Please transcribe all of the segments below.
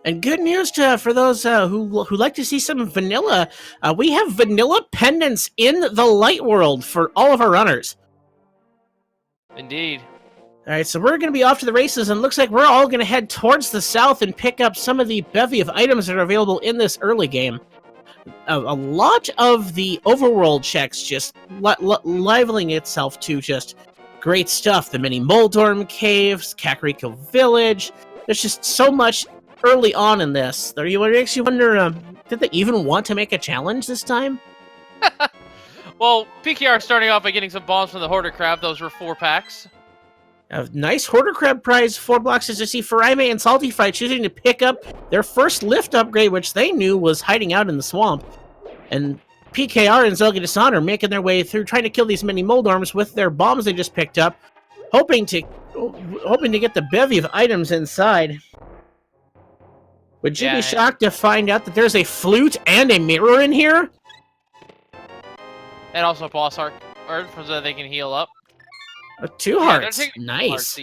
And good news for those who like to see some vanilla. We have vanilla pendants in the light world for all of our runners. Indeed. All right, so we're going to be off to the races, and it looks like we're all going to head towards the south and pick up some of the bevy of items that are available in this early game. A lot of the overworld checks just liveling itself to just great stuff. The mini Moldorm caves, Kakariko Village. There's just so much early on in this. You makes you wonder, did they even want to make a challenge this time? Well, PKR starting off by getting some bombs from the Hoarder Crab. Those were 4 packs. A nice Hoarder Crab prize, 4 boxes to see Farime and Salty Fry choosing to pick up their first lift upgrade, which they knew was hiding out in the swamp. And PKR and Zelga Desan are making their way through, trying to kill these mini Moldorms with their bombs they just picked up, hoping to get the bevy of items inside. Would you be shocked to find out that there's a flute and a mirror in here? And also a boss heart so that they can heal up. 2 hearts. Nice.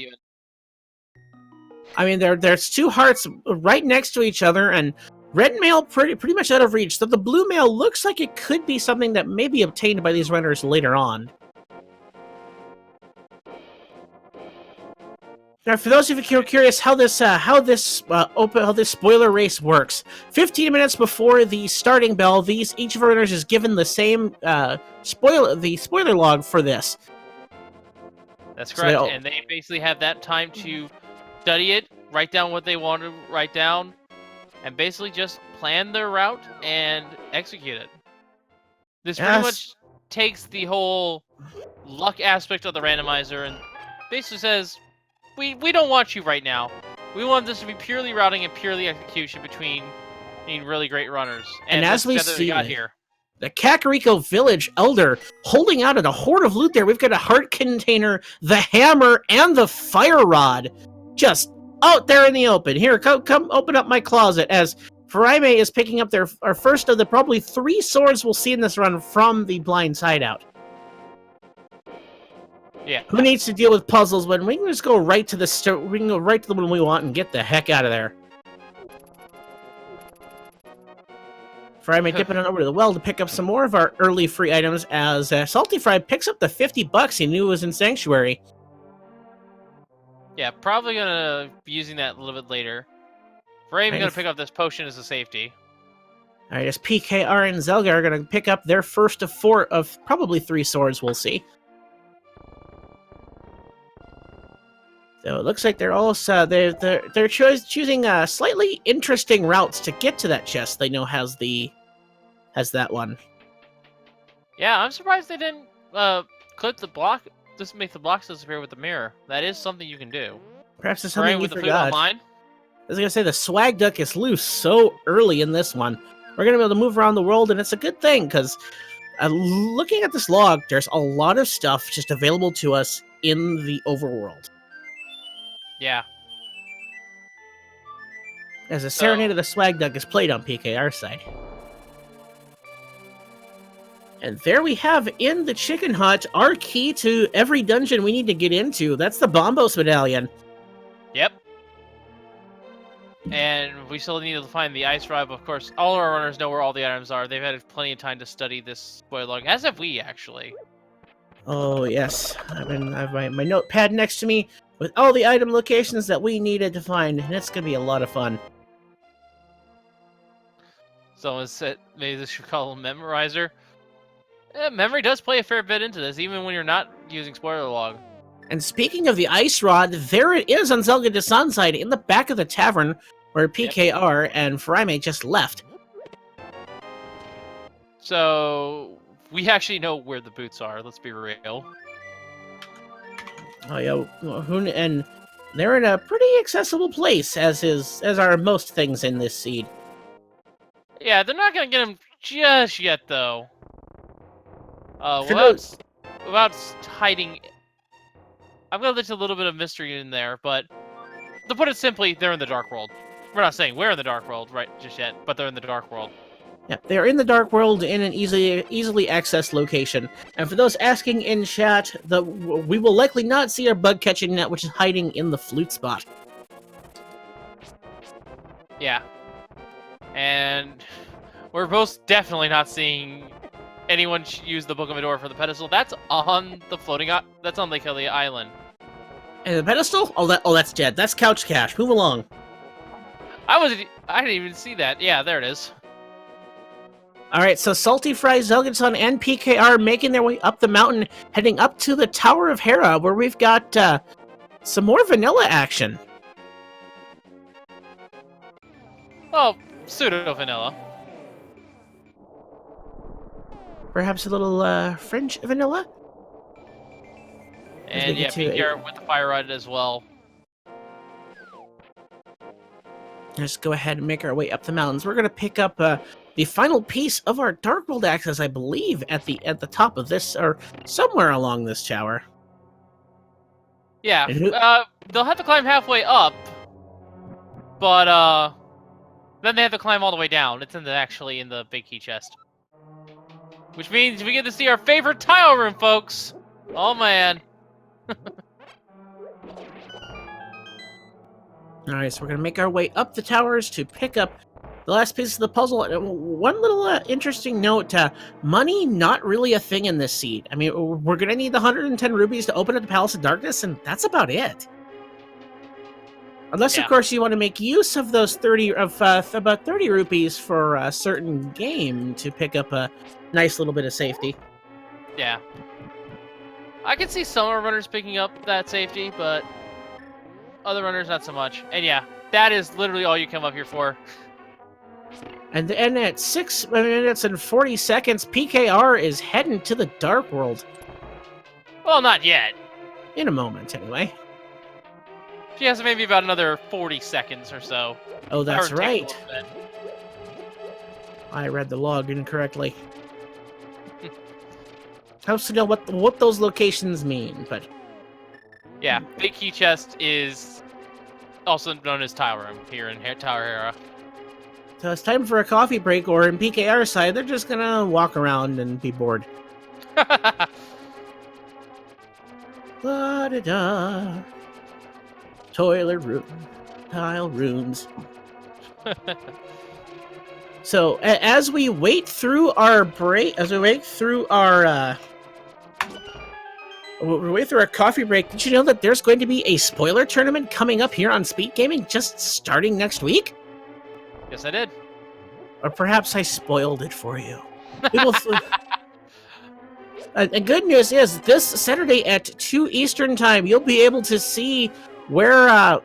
I mean, there's 2 hearts right next to each other, and red mail pretty much out of reach. So the blue mail looks like it could be something that may be obtained by these runners later on. Now, for those of you who are curious how this spoiler race works, 15 minutes before the starting bell, each of our runners is given the same spoiler log for this. That's correct, and they basically have that time to study it, write down what they want to write down, and basically just plan their route and execute it. This pretty much takes the whole luck aspect of the randomizer and basically says, we don't want you right now. We want this to be purely routing and purely execution between really great runners. And as we see here, the Kakariko Village Elder holding out at a hoard of loot there. We've got a heart container, the hammer, and the fire rod just out there in the open. Here, come open up my closet as Farime is picking up our first of the probably 3 swords we'll see in this run from the blind side out. Yeah. Who needs to deal with puzzles when we can just go right to we can go right to the one we want and get the heck out of there. Farime dipping on over to the well to pick up some more of our early free items as Salty Fry picks up the 50 bucks he knew was in Sanctuary. Yeah, probably gonna be using that a little bit later. We're even gonna pick up this potion as a safety. Alright, as PKR and Zelga are gonna pick up their first of 4 of probably 3 swords, we'll see. So it looks like they're also they're choosing slightly interesting routes to get to that chest. They know has that one. Yeah, I'm surprised they didn't click the block. Just make the blocks disappear with the mirror. That is something you can do. Perhaps it's something you forgot. I was gonna say the swag duck is loose so early in this one. We're gonna be able to move around the world, and it's a good thing because looking at this log, there's a lot of stuff just available to us in the overworld. Yeah. As a Serenade of the Swag Duck is played on PKR side. And there we have in the Chicken Hut our key to every dungeon we need to get into. That's the Bombos Medallion. Yep. And we still need to find the Ice Rod. Of course, all our runners know where all the items are. They've had plenty of time to study this spoiler log, as have we, actually. Oh, yes. I have my notepad next to me with all the item locations that we needed to find, and it's going to be a lot of fun. Someone said maybe this should call him Memorizer. Yeah, memory does play a fair bit into this, even when you're not using spoiler log. And speaking of the Ice Rod, there it is on Zelga Desan's side in the back of the tavern where PKR and Farime just left. So we actually know where the boots are, let's be real. Oh yeah, and they're in a pretty accessible place, as are most things in this seed. Yeah, they're not gonna get them just yet, though. Without hiding, I'm gonna let a little bit of mystery in there, but to put it simply, they're in the Dark World. We're not saying we're in the Dark World right just yet, but they're in the Dark World. Yeah, they are in the Dark World in an easily accessed location. And for those asking in chat, we will likely not see our bug catching net, which is hiding in the flute spot. Yeah. And we're most definitely not seeing anyone use the Book of Endor for the pedestal. That's on the that's on Lake Elliot Island. And the pedestal? Oh, that's dead. That's Couch Cash. Move along. I didn't even see that. Yeah, there it is. All right, so Salty Fry, Zelgatron, and PKR making their way up the mountain, heading up to the Tower of Hera, where we've got some more vanilla action. Well, pseudo-vanilla. Perhaps a little French vanilla? And yeah, PKR with the fire rod as well. Let's go ahead and make our way up the mountains. We're going to pick up the final piece of our Dark World access, I believe, at the top of this, or somewhere along this tower. Yeah, they'll have to climb halfway up, but then they have to climb all the way down. It's actually in the big key chest. Which means we get to see our favorite tile room, folks! Oh, man. Alright, so we're going to make our way up the towers to pick up the last piece of the puzzle. One little interesting note, money not really a thing in this seed. I mean, we're going to need the 110 rubies to open up the Palace of Darkness, and that's about it. Unless, of course, you want to make use of those about 30 rupees for a certain game to pick up a nice little bit of safety. Yeah. I can see some runners picking up that safety, but other runners not so much. And yeah, that is literally all you come up here for. And at 6 minutes and 40 seconds, PKR is heading to the Dark World. Well, not yet. In a moment, anyway. She has maybe about another 40 seconds or so. Oh, that's right. I read the log incorrectly. Helps to know what those locations mean, but... Yeah, Big Key Chest is also known as Tile Room here in Tower Hera. So it's time for a coffee break, or in PKR side, they're just gonna walk around and be bored. La-da-da. Toilet room. Tile rooms. So, as we wait through our break, our coffee break, did you know that there's going to be a spoiler tournament coming up here on Speed Gaming just starting next week? Yes, I did. Or perhaps I spoiled it for you. And good news is, this Saturday at 2 Eastern Time, you'll be able to see where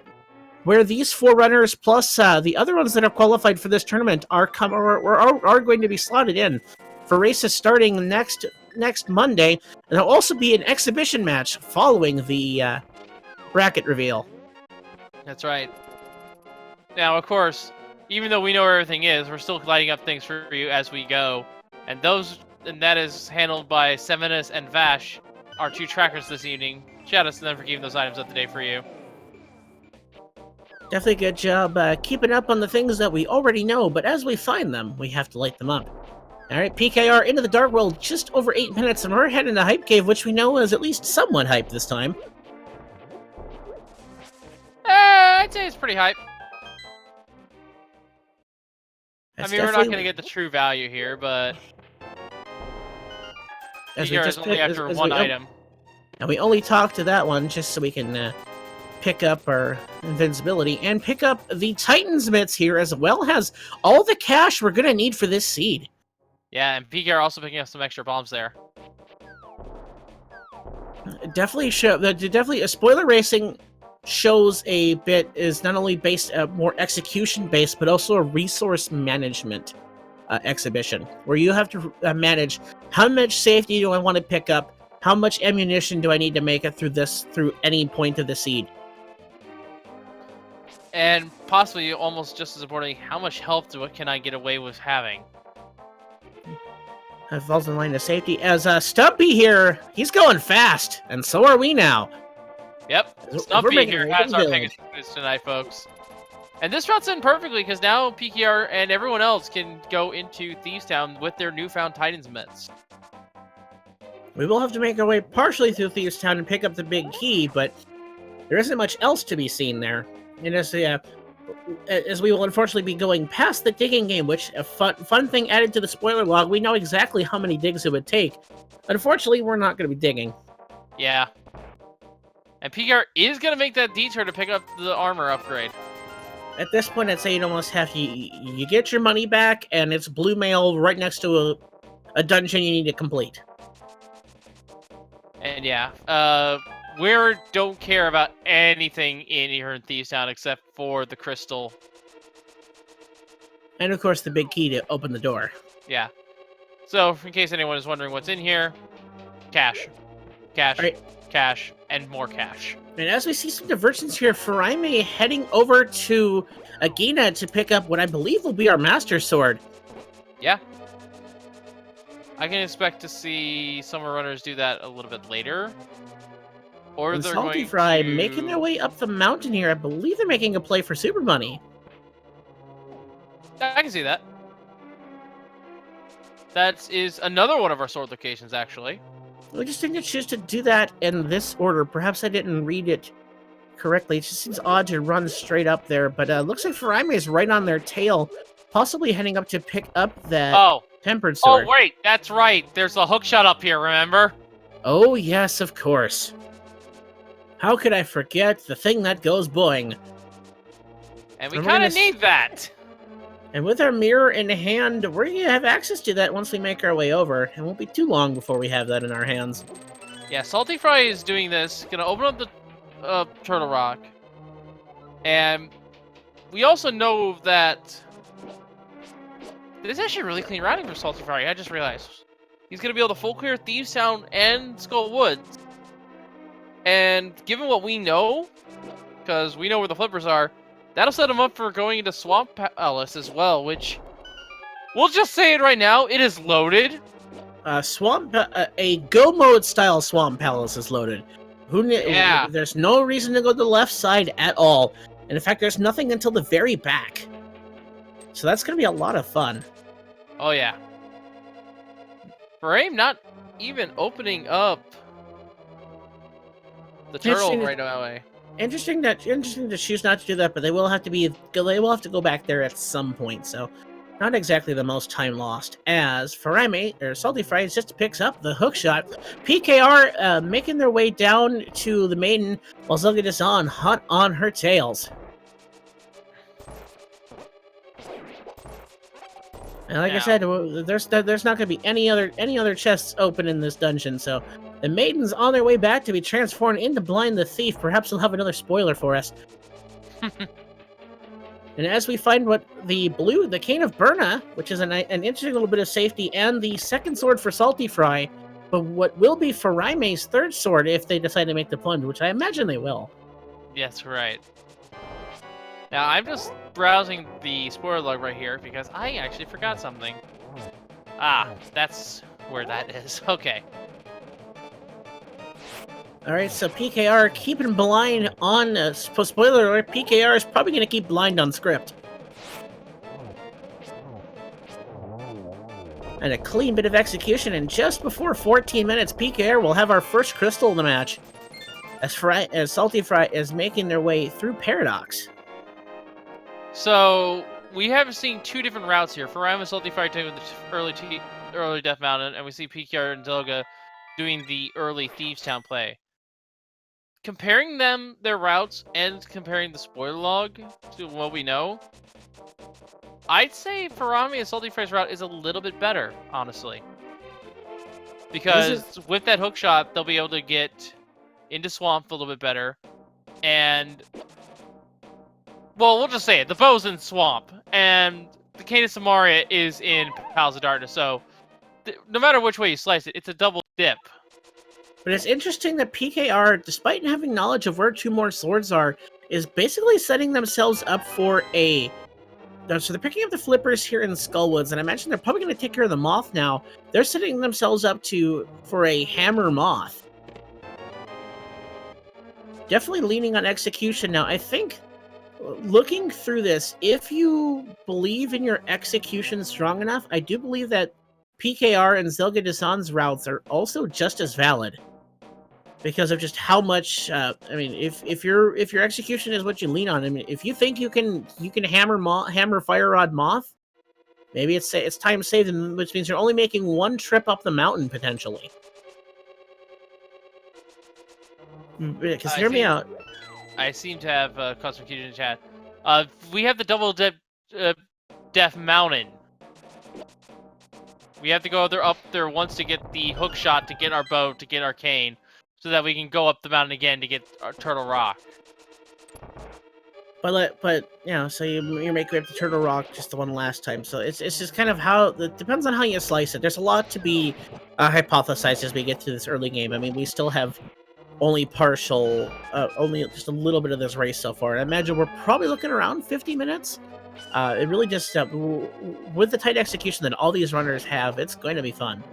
these 4 runners plus the other ones that have qualified for this tournament are going to be slotted in for races starting next Monday, and there'll also be an exhibition match following the bracket reveal. That's right. Now, of course, even though we know where everything is, we're still lighting up things for you as we go, and that is handled by Seminus and Vash, our 2 trackers this evening. Shout out to them for keeping those items up to date for you. Definitely good job keeping up on the things that we already know, but as we find them, we have to light them up. Alright, PKR into the Dark World, just over 8 minutes, and we're heading to Hype Cave, which we know is at least somewhat hype this time. I'd say it's pretty hype. I mean, we're not going to get the true value here, but PKR is only after one item. And we only talk to that one just so we can pick up our invincibility and pick up the Titan's Mitts here, as well as all the cash we're going to need for this seed. Yeah, and PKR also picking up some extra bombs there. Definitely, spoiler racing shows a bit is not only based more execution based, but also a resource management exhibition where you have to manage how much safety do I want to pick up, how much ammunition do I need to make it through any point of the seed. And possibly, almost just as importantly, how much health can I get away with having? That falls in line of safety. As Stumpy here, he's going fast, and so are we now. Yep, Stumpy here has our Pegasus tonight, folks. And this routes in perfectly, because now PKR and everyone else can go into Thieves Town with their newfound Titan's Mitts. We will have to make our way partially through Thieves Town and pick up the big key, but there isn't much else to be seen there. It is as we will unfortunately be going past the digging game, which a fun thing added to the spoiler log, we know exactly how many digs it would take. Unfortunately, we're not going to be digging. Yeah. And PKR is going to make that detour to pick up the armor upgrade. At this point, I'd say you'd almost have you get your money back, and it's blue mail right next to a dungeon you need to complete. And yeah, we don't care about anything in here in Thieves Town except for the crystal. And of course, the big key to open the door. Yeah. So, in case anyone is wondering what's in here, cash. Cash. Right. Cash. And more cash. And as we see some divergence here, Faraime heading over to Agina to pick up what I believe will be our Master Sword. Yeah. I can expect to see Summer Runners do that a little bit later. Or and they're Salty going Fry to... making their way up the mountain here. I believe they're making a play for Super Money. I can see that. That is another one of our sword locations, actually. We just didn't choose to do that in this order. Perhaps I didn't read it correctly. It just seems odd to run straight up there. But looks like Faraime is right on their tail, possibly heading up to pick up that tempered sword. Oh, wait, that's right. There's a hookshot up here, remember? Oh, yes, of course. How could I forget the thing that goes boing? And we kind of need that. And with our mirror in hand, we're going to have access to that once we make our way over. It won't be too long before we have that in our hands. Yeah, Salty Fry is doing this. Going to open up the Turtle Rock. And we also know that this is actually really clean routing for Salty Fry. I just realized. He's going to be able to full clear Thieves Town and Skull Woods. And given what we know, because we know where the flippers are, that'll set him up for going into Swamp Palace as well, which we'll just say it right now, it is loaded. A Go Mode style Swamp Palace is loaded. Yeah. There's no reason to go to the left side at all. And in fact, there's nothing until the very back. So that's going to be a lot of fun. Oh, yeah. Frame not even opening up the turtle right away. Interesting to choose not to do that, but they will have to go back there at some point, so not exactly the most time lost. As Faraime, or Salty Fry, just picks up the hookshot. PKR making their way down to the maiden, while Zelga is hot on her tails. And like I said, there's not going to be any other chests open in this dungeon, so the maiden's on their way back to be transformed into Blind the Thief. Perhaps they'll have another spoiler for us. And as we find what the Cane of Burna, which is an interesting little bit of safety, and the second sword for Salty Fry, but what will be Faraime's third sword if they decide to make the plunge, which I imagine they will. Yes, right. Now, I'm just browsing the spoiler log right here because I actually forgot something. Ah, that's where that is. Okay. Alright, so PKR keeping blind on... spoiler alert, PKR is probably going to keep blind on script. And a clean bit of execution, and just before 14 minutes, PKR will have our first crystal in the match. As Salty Fry is making their way through Paradox. So, we have seen two different routes here. Faraime and Salty Fry taking the early Death Mountain, and we see PKR and Zelga doing the early Thieves Town play. Comparing their routes, and comparing the spoiler log to what we know, I'd say Faraime and Salty Fry's route is a little bit better, honestly. Because with that hookshot, they'll be able to get into Swamp a little bit better, and... well, we'll just say it. The bow's in Swamp, and the Cane of Samaria is in Palace of Darkness, so no matter which way you slice it, it's a double dip. But it's interesting that PKR, despite having knowledge of where two more swords are, is basically setting themselves up for a... So they're picking up the flippers here in Skullwoods, and I imagine they're probably going to take care of the moth now. They're setting themselves up for a hammer moth. Definitely leaning on execution now. I think... looking through this, if you believe in your execution strong enough, I do believe that PKR and Zelga Desan's routes are also just as valid. because of just how much. I mean, if your execution is what you lean on, I mean, if you think you can hammer Fire Rod Moth, maybe it's time to save them, which means you're only making one trip up the mountain potentially. Because hear me out. I seem to have custom cues in chat. We have the double death mountain. We have to go up there once to get the hook shot, to get our bow, to get our cane, so that we can go up the mountain again to get our Turtle Rock. But you know, so you make way up to Turtle Rock just the one last time. So it's just kind of how it depends on how you slice it. There's a lot to be hypothesized as we get to this early game. I mean, we still have only just a little bit of this race so far. And I imagine we're probably looking around 50 minutes. It really just with the tight execution that all these runners have, it's going to be fun.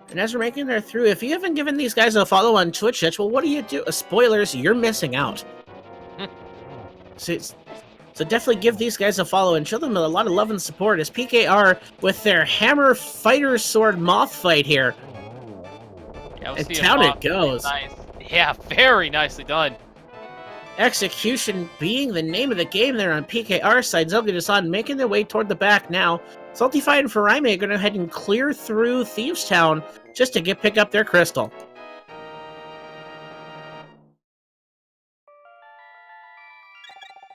And as we're making our through, if you haven't given these guys a follow on Twitch yet, well, what do you do? Spoilers, you're missing out. So definitely give these guys a follow and show them a lot of love and support as PKR with their Hammer Fighter Sword Moth fight here. Yeah, and down it goes. Nice. Yeah, very nicely done. Execution being the name of the game there on PKR's side. Zelga making their way toward the back now. Saltify and Faraime are going to head and clear through Thieves Town just to pick up their crystal.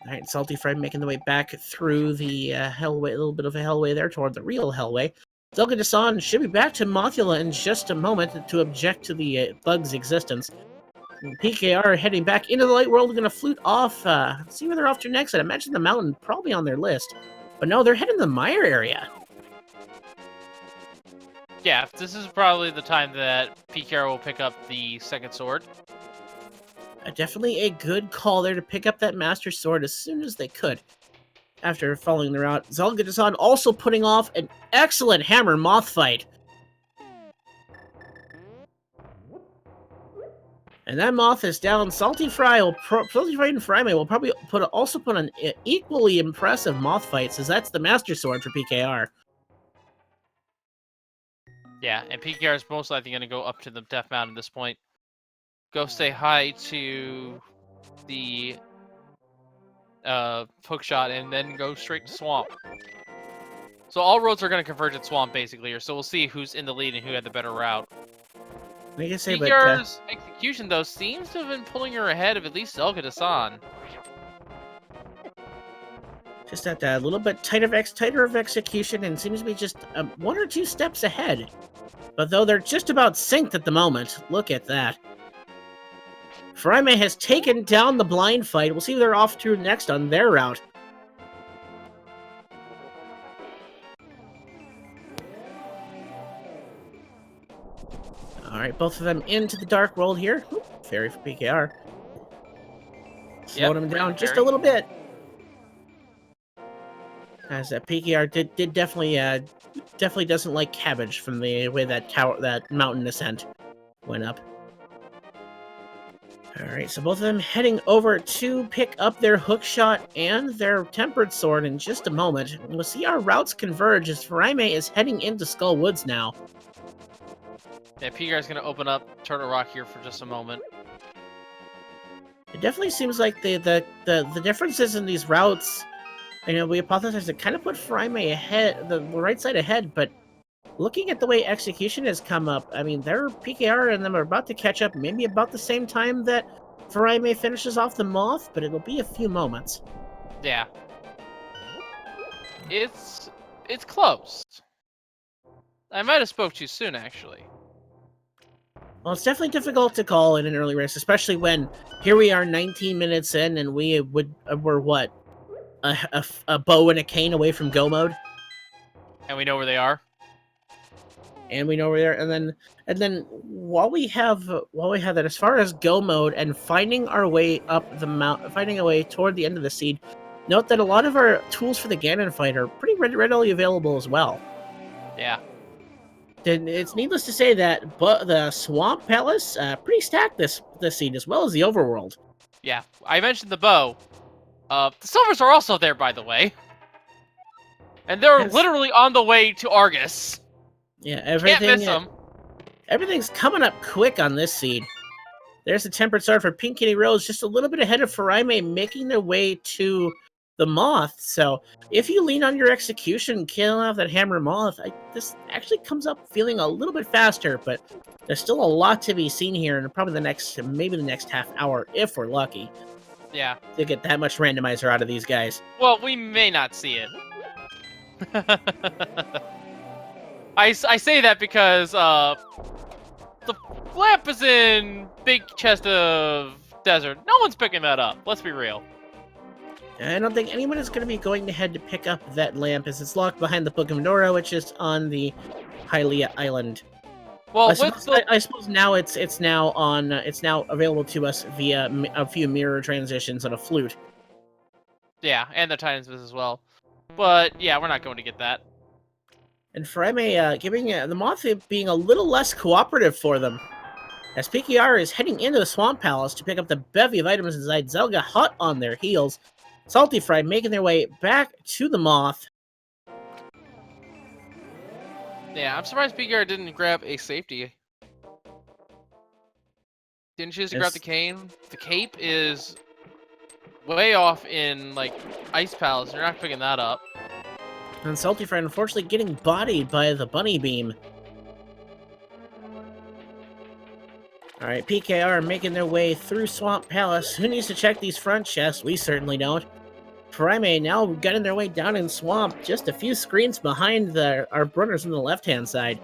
All right, Salty Fry making the way back through the Hellway, a little bit of a Hellway there toward the real Hellway. Zelga should be back to Mothula in just a moment to object to the bug's existence. And PKR heading back into the light world, going to flute off, see where they're off to next. I'd imagine the mountain probably on their list. But no, they're heading to the Mire area. Yeah, this is probably the time that PKR will pick up the second sword. Definitely a good call there to pick up that Master Sword as soon as they could. After following the route, Zelga also putting off an excellent Hammer Moth fight. And that Moth is down. Salty Fry and Fryme will probably also put an equally impressive Moth fight, since that's the Master Sword for PKR. Yeah, and PKR is most likely going to go up to the Death Mountain at this point. Go say hi to the hookshot, and then go straight to Swamp. So all roads are going to converge at Swamp, basically, so we'll see who's in the lead and who had the better route. PKR's execution, though, seems to have been pulling her ahead of at least Zelga. Just that little bit tighter of execution, and seems to be just one or two steps ahead. But though they're just about synced at the moment, look at that. Fryme has taken down the blind fight. We'll see who they're off to next on their route. Alright, both of them into the dark world here. Oop, fairy for PKR. Slowed him down just a little bit. As PKR did definitely doesn't like cabbage from the way that mountain ascent went up. Alright, so both of them heading over to pick up their hookshot and their tempered sword in just a moment. We'll see our routes converge as Faraime is heading into Skull Woods now. Yeah, PKR is going to open up Turtle Rock here for just a moment. It definitely seems like the differences in these routes, you know, we hypothesize to kind of put Faraime ahead, the right side ahead, but looking at the way execution has come up, I mean, their PKR and them are about to catch up, maybe about the same time that Faraime finishes off the Moth, but it'll be a few moments. Yeah. It's close. I might have spoke too soon, actually. Well, it's definitely difficult to call in an early race, especially when here we are 19 minutes in and we're what? A bow and a cane away from go mode? And we know where they are? And we know where they are, and then while we have that, as far as go mode and finding our way up the mountain, finding a way toward the end of the seed, note that a lot of our tools for the Ganon fight are pretty readily available as well. Yeah. Then it's needless to say that the Swamp Palace pretty stacked this seed, as well as the overworld. Yeah, I mentioned the bow. The silvers are also there, by the way. And they're literally on the way to Argus. Yeah, Can't miss them. Everything's coming up quick on this seed. There's the Tempered Sword for Pink Kitty Rose, just a little bit ahead of Faraime, making their way to the Moth. So if you lean on your execution, killing off that Hammer Moth, this actually comes up feeling a little bit faster, but there's still a lot to be seen here, and probably maybe the next half hour, if we're lucky. Yeah. To get that much randomizer out of these guys. Well, we may not see it. I say that because the lamp is in big chest of desert. No one's picking that up. Let's be real. I don't think anyone is going to be going ahead to pick up that lamp, as it's locked behind the Book of Mendora, which is on the Hylia Island. Well, I suppose now it's now available to us via a few mirror transitions and a flute. Yeah, and the Titan's Viz as well. But yeah, we're not going to get that. And Faraime giving the Moth being a little less cooperative for them, as PKR is heading into the Swamp Palace to pick up the bevy of items inside. Zelga hot on their heels. Salty Fry making their way back to the Moth. Yeah, I'm surprised PKR didn't grab a safety. Didn't choose to grab the cane. The cape is way off in, like, Ice Palace. You're not picking that up. And Salty Fry unfortunately getting bodied by the Bunny Beam. Alright, PKR making their way through Swamp Palace. Who needs to check these front chests? We certainly don't. Faraime now getting their way down in Swamp, just a few screens behind our runners on the left-hand side.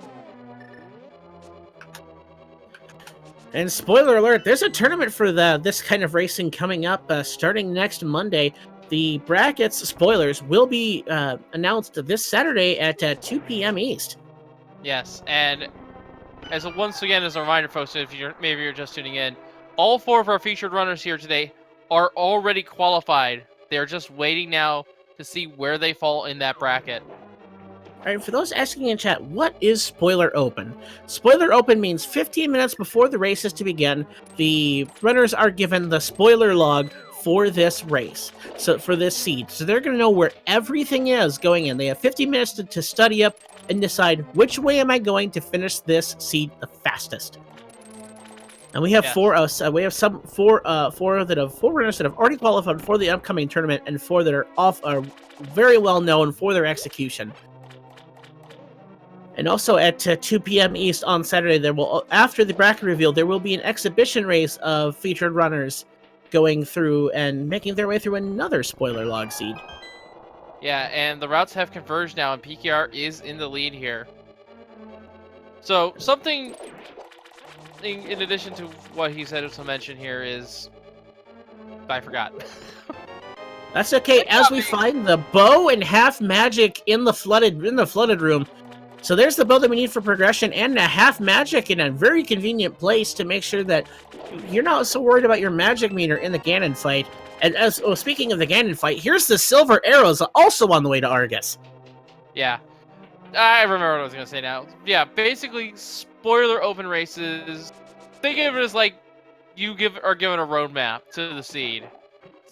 And spoiler alert, there's a tournament for this kind of racing coming up starting next Monday. The brackets, spoilers, will be announced this Saturday at 2 p.m. East. Yes, and once again, as a reminder, folks, if maybe you're just tuning in, all 4 of our featured runners here today are already qualified. They're just waiting now to see where they fall in that bracket. All right, for those asking in chat, what is Spoiler Open? Spoiler Open means 15 minutes before the race is to begin, the runners are given the spoiler log for this race, so for this seed. So they're going to know where everything is going in. They have 15 minutes to study up and decide which way am I going to finish this seed the fastest. And we have four runners that have already qualified for the upcoming tournament, and 4 that are very well known for their execution. And also at 2 p.m. East on Saturday, after the bracket reveal, there will be an exhibition race of featured runners going through and making their way through another spoiler log seed. Yeah, and the routes have converged now, and PKR is in the lead here. So something in addition to what he said to mention here is, I forgot. That's okay. As we find the bow and half magic in the flooded room. So there's the bow that we need for progression, and a half magic in a very convenient place to make sure that you're not so worried about your magic meter in the Ganon fight. And speaking of the Ganon fight, here's the silver arrows also on the way to Argus. Yeah. I remember what I was going to say now. Yeah, basically, spoiler open races, think of it as like you are given a roadmap to the seed.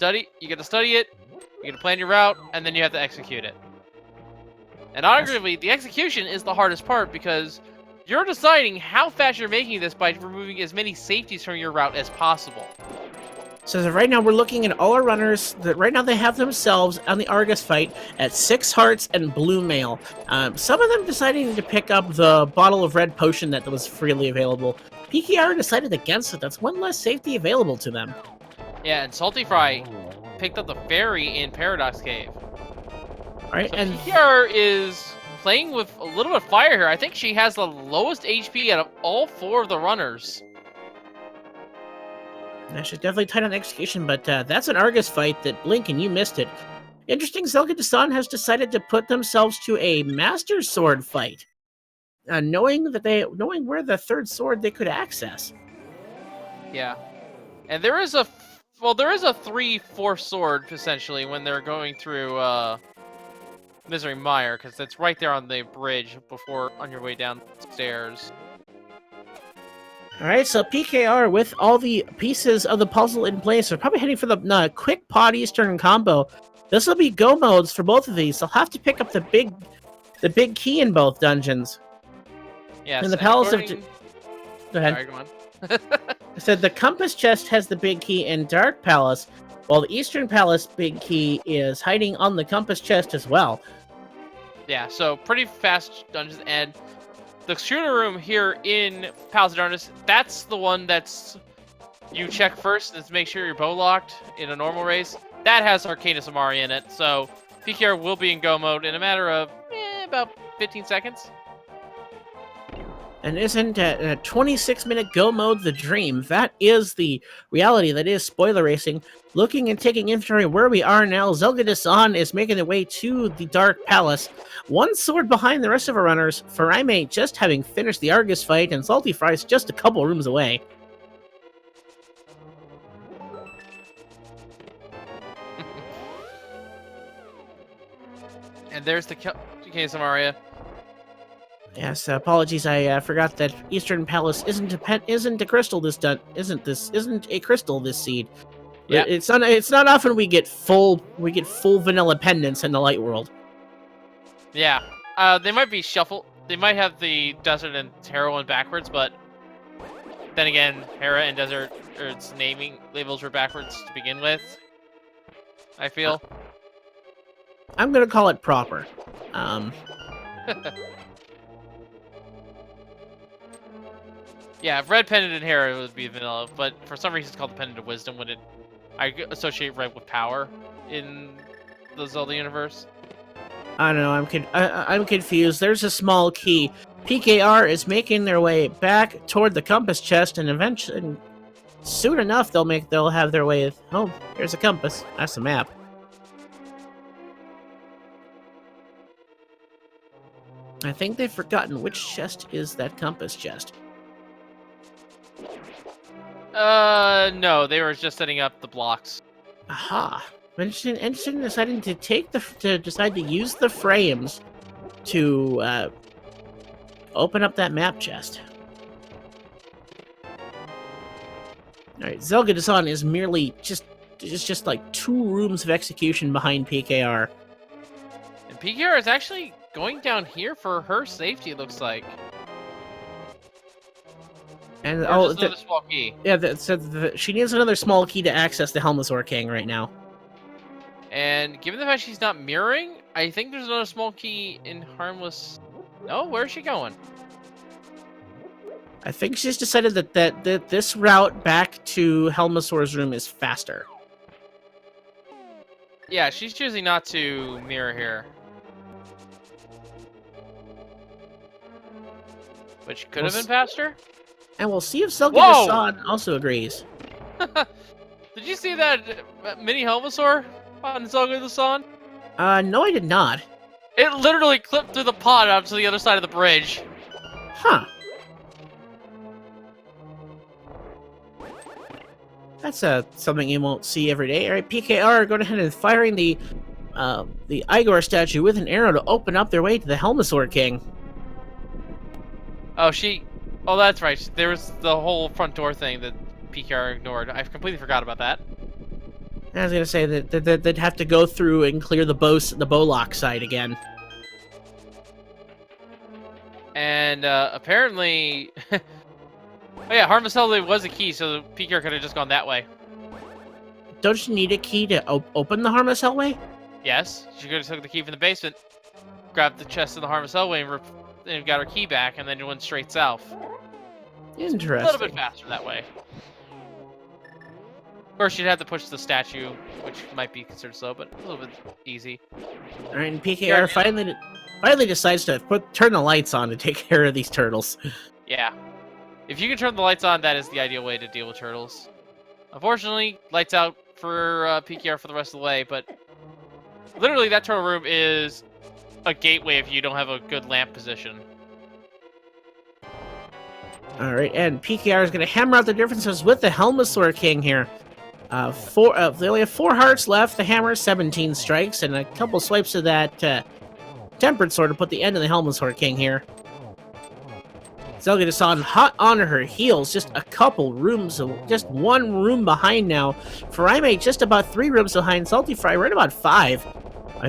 You get to study it, you get to plan your route, and then you have to execute it. And arguably, the execution is the hardest part because you're deciding how fast you're making this by removing as many safeties from your route as possible. So right now we're looking at all our runners that right now they have themselves on the Argus fight at 6 hearts and blue mail. Some of them deciding to pick up the bottle of red potion that was freely available. PKR decided against it. That's one less safety available to them. Yeah, and Salty Fry picked up the fairy in Paradox Cave. All right, so and PKR is playing with a little bit of fire here. I think she has the lowest HP out of all 4 of the runners. She's definitely tight on execution, but that's an Argus fight that, Blink, and you missed it. Interesting, Zelga Dasan has decided to put themselves to a Master Sword fight, knowing where the 3rd sword they could access. Yeah, and there is a 3/4 sword essentially when they're going through Misery Mire, because it's right there on the bridge on your way downstairs. Alright, so PKR, with all the pieces of the puzzle in place, are probably heading for the quick pot Eastern combo This will be go modes for both of these. They'll have to pick up the big key in both dungeons. Yes. In the Palace of... Go ahead. Sorry, go on. I said the Compass Chest has the big key in Dark Palace, while the Eastern Palace big key is hiding on the Compass Chest as well. Yeah, so pretty fast dungeons, and the shooter room here in Palace of Darkness, that's the one that's you check first and make sure you're bow locked in a normal race. That has Arcanus Amari in it, so PKR will be in go mode in a matter of about 15 seconds. And isn't a 26-minute go mode the dream? That is the reality. That is spoiler racing. Looking and taking inventory where we are now, Zelga Dasan is making their way to the Dark Palace. One sword behind the rest of our runners. Faraime just having finished the Argus fight, and Salty Fries just a couple rooms away. And there's the case of Maria. Yes, apologies. I forgot that Eastern Palace isn't a crystal. Isn't a crystal this seed. Yeah, it's not often we get full vanilla pendants in the light world. Yeah, they might be shuffled. They might have the desert and Terra one backwards, but then again, Terra and desert or its naming labels were backwards to begin with. I feel. I'm gonna call it proper. Yeah, red pendant and Hera would be vanilla, but for some reason it's called the pendant of wisdom when I associate red with power in the Zelda universe. I don't know. I'm confused. There's a small key. PKR is making their way back toward the compass chest, and eventually, soon enough, they'll have their way. Oh, here's a compass. That's a map. I think they've forgotten which chest is that compass chest. No, they were just setting up the blocks. Aha. Interesting deciding to decide to use the frames to open up that map chest. Alright, Zelga Dasan is merely just like 2 rooms of execution behind PKR. And PKR is actually going down here for her safety, it looks like. And another small key. Yeah, she needs another small key to access the Helmasaur King right now. And given the fact she's not mirroring, I think there's another small key in Harmless. No, where's she going? I think she's decided that this route back to Helmasaur's room is faster. Yeah, she's choosing not to mirror here. Which could have been faster? And we'll see if Zelga Dasan also agrees. Did you see that mini Helmasaur on Zelga Dasan? No, I did not. It literally clipped through the pod out to the other side of the bridge. Huh. That's something you won't see every day. All right, PKR, go ahead and firing the Igor statue with an arrow to open up their way to the Helmasaur King. Oh, that's right. There was the whole front door thing that PKR ignored. I completely forgot about that. I was gonna say that they'd have to go through and clear the Bowlock site again. And apparently, oh yeah, Harmless Hellway was a key, so PKR could have just gone that way. Don't you need a key to open the Harmless Hellway? Yes, she could have took the key from the basement, grabbed the chest of the Harmless Hellway, and got her key back, and then went straight south. Interesting. A little bit faster that way. Of course, she'd have to push the statue, which might be considered slow, but a little bit easy. All right, and PKR finally decides to turn the lights on to take care of these turtles. Yeah. If you can turn the lights on, that is the ideal way to deal with turtles. Unfortunately, lights out for PKR for the rest of the way, but literally that turtle room is a gateway if you don't have a good lamp position. Alright, and PKR is going to hammer out the differences with the Helmasaur King here. They only have 4 hearts left, the hammer, 17 strikes, and a couple swipes of that Tempered Sword to put the end of the Helmasaur King here. Zelda hot on her heels, just a couple rooms, just one room behind now. Farime just about 3 rooms behind. Salty Fry right about 5.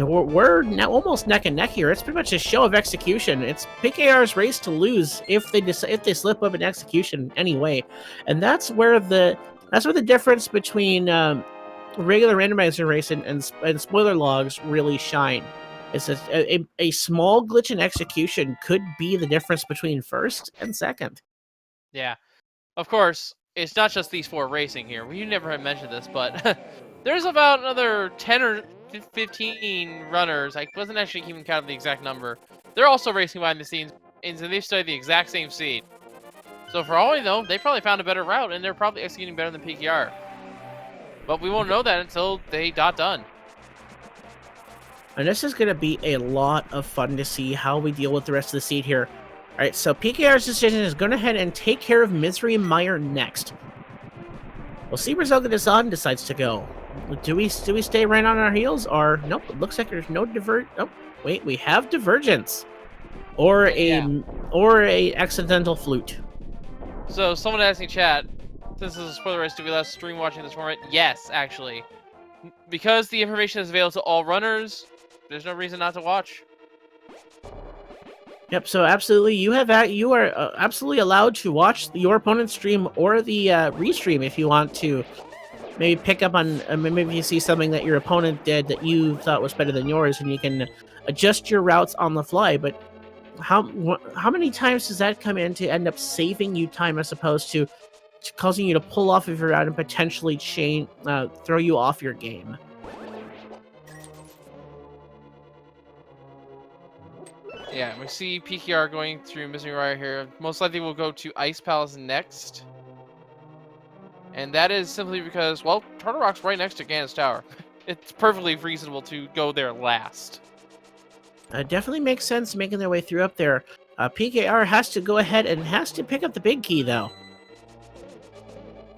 We're now almost neck and neck here. It's pretty much a show of execution. It's PKR's race to lose if they slip up in execution anyway, and that's where the difference between regular randomizer race and spoiler logs really shine. It's a small glitch in execution could be the difference between first and second. Yeah, of course, it's not just these 4 racing here. We never have mentioned this, but there's about another 10 or 15 runners. I wasn't actually keeping count of the exact number. They're also racing behind the scenes, and so they've studied the exact same seed. So for all we know, they probably found a better route, and they're probably executing better than PKR. But we won't know that until they got done. And this is going to be a lot of fun to see how we deal with the rest of the seed here. All right, so PKR's decision is going to head and take care of Misery and Mire next. We'll see where Zelda decides to go. Do we stay right on our heels, or nope? It looks like there's no Oh, wait, we have divergence, or a accidental flute. So someone asked in chat, since this is a spoiler race, do we let stream watching this format? Yes, actually, because the information is available to all runners. There's no reason not to watch. Yep. So absolutely, you are absolutely allowed to watch your opponent's stream or the restream if you want to. Maybe pick up on, maybe you see something that your opponent did that you thought was better than yours, and you can adjust your routes on the fly. But how many times does that come in to end up saving you time as opposed to causing you to pull off of your route and potentially throw you off your game? Yeah, we see PKR going through Misery right here. Most likely we'll go to Ice Palace next. And that is simply because, well, Turtle Rock's right next to Ganon's Tower. It's perfectly reasonable to go there last. Definitely makes sense making their way through up there. PKR has to go ahead and has to pick up the big key, though.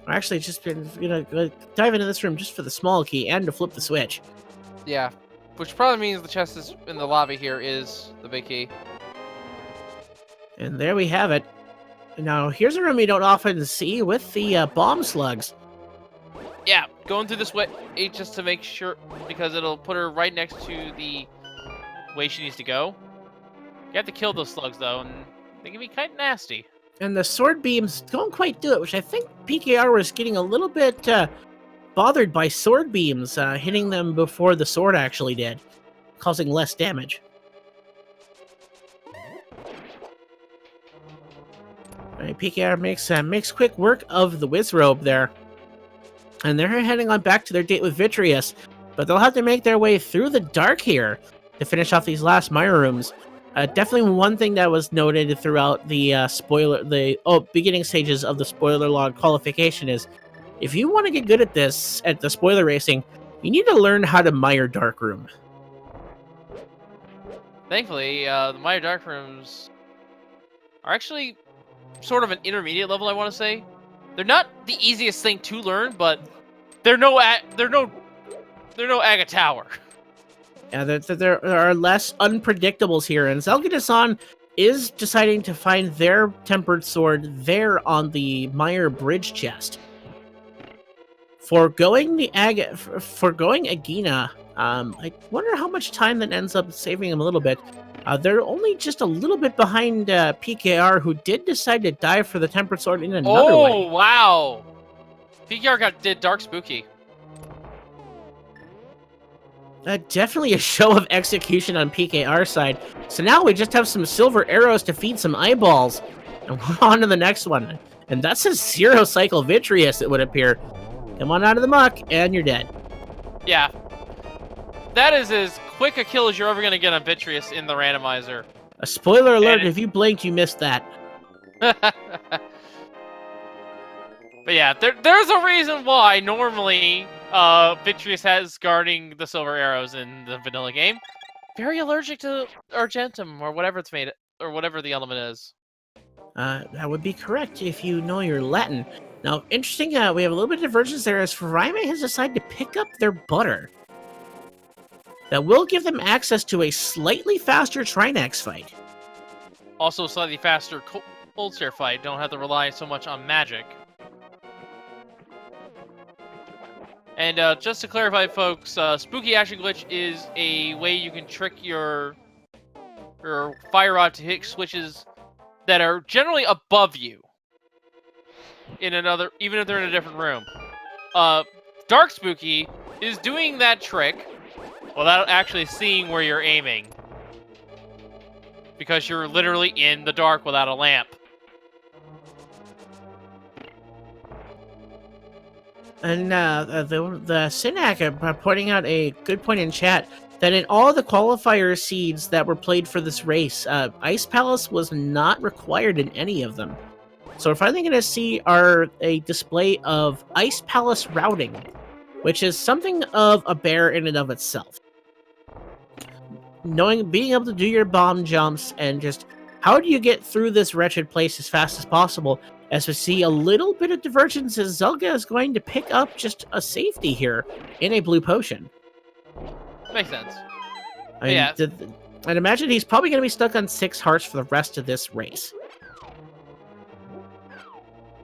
Actually, just gonna dive into this room just for the small key and to flip the switch. Yeah, which probably means the chest is in the lobby here is the big key. And there we have it. Now, here's a room you don't often see with the bomb slugs. Yeah, going through this way just to make sure, because it'll put her right next to the way she needs to go. You have to kill those slugs, though, and they can be kind of nasty. And the sword beams don't quite do it, which I think PKR was getting a little bit bothered by sword beams hitting them before the sword actually did, causing less damage. Right, PKR makes quick work of the Wizrobe there. And they're heading on back to their date with Vitreous, but they'll have to make their way through the dark here to finish off these last Mire rooms. Definitely one thing that was noted throughout the beginning stages of the spoiler log qualification is, if you want to get good at this, at the spoiler racing, you need to learn how to Mire Dark Room. Thankfully, the Mire Dark Rooms are actually sort of an intermediate level, I want to say. They're not the easiest thing to learn, but they're no Aga Tower. Yeah, there are less unpredictables here, and Zelda is deciding to find their tempered sword there on the Mire bridge chest. Forgoing Agina, I wonder how much time that ends up saving him a little bit. They're only just a little bit behind PKR, who did decide to dive for the tempered sword in another way. Oh, wow! PKR did Dark Spooky. Definitely a show of execution on PKR's side. So now we just have some silver arrows to feed some eyeballs. And we're on to the next one. And that's a zero-cycle Vitreous, it would appear. Come on out of the muck, and you're dead. Yeah. That is as quick a kill as you're ever going to get on Vitreous in the randomizer. A spoiler alert, if you blinked, you missed that. But yeah, there's a reason why normally Vitreous has guarding the silver arrows in the vanilla game. Very allergic to Argentum, or whatever it's made, or whatever the element is. That would be correct if you know your Latin. Now, interesting, we have a little bit of divergence there as Farime has decided to pick up their butter. That will give them access to a slightly faster Trinex fight. Also slightly faster hold stair fight. Don't have to rely so much on magic. And just to clarify, folks, Spooky Action Glitch is a way you can trick your fire rod to hit switches that are generally above you. Even if they're in a different room. Dark Spooky is doing that trick without actually seeing where you're aiming. Because you're literally in the dark without a lamp. And the Synac pointing out a good point in chat that in all the qualifier seeds that were played for this race, Ice Palace was not required in any of them. So we're finally going to see a display of Ice Palace routing, which is something of a bear in and of itself. Being able to do your bomb jumps and just how do you get through this wretched place as fast as possible. As we see a little bit of divergence as Zelga is going to pick up just a safety here in a blue potion. Makes sense. I'd imagine he's probably going to be stuck on 6 hearts for the rest of this race.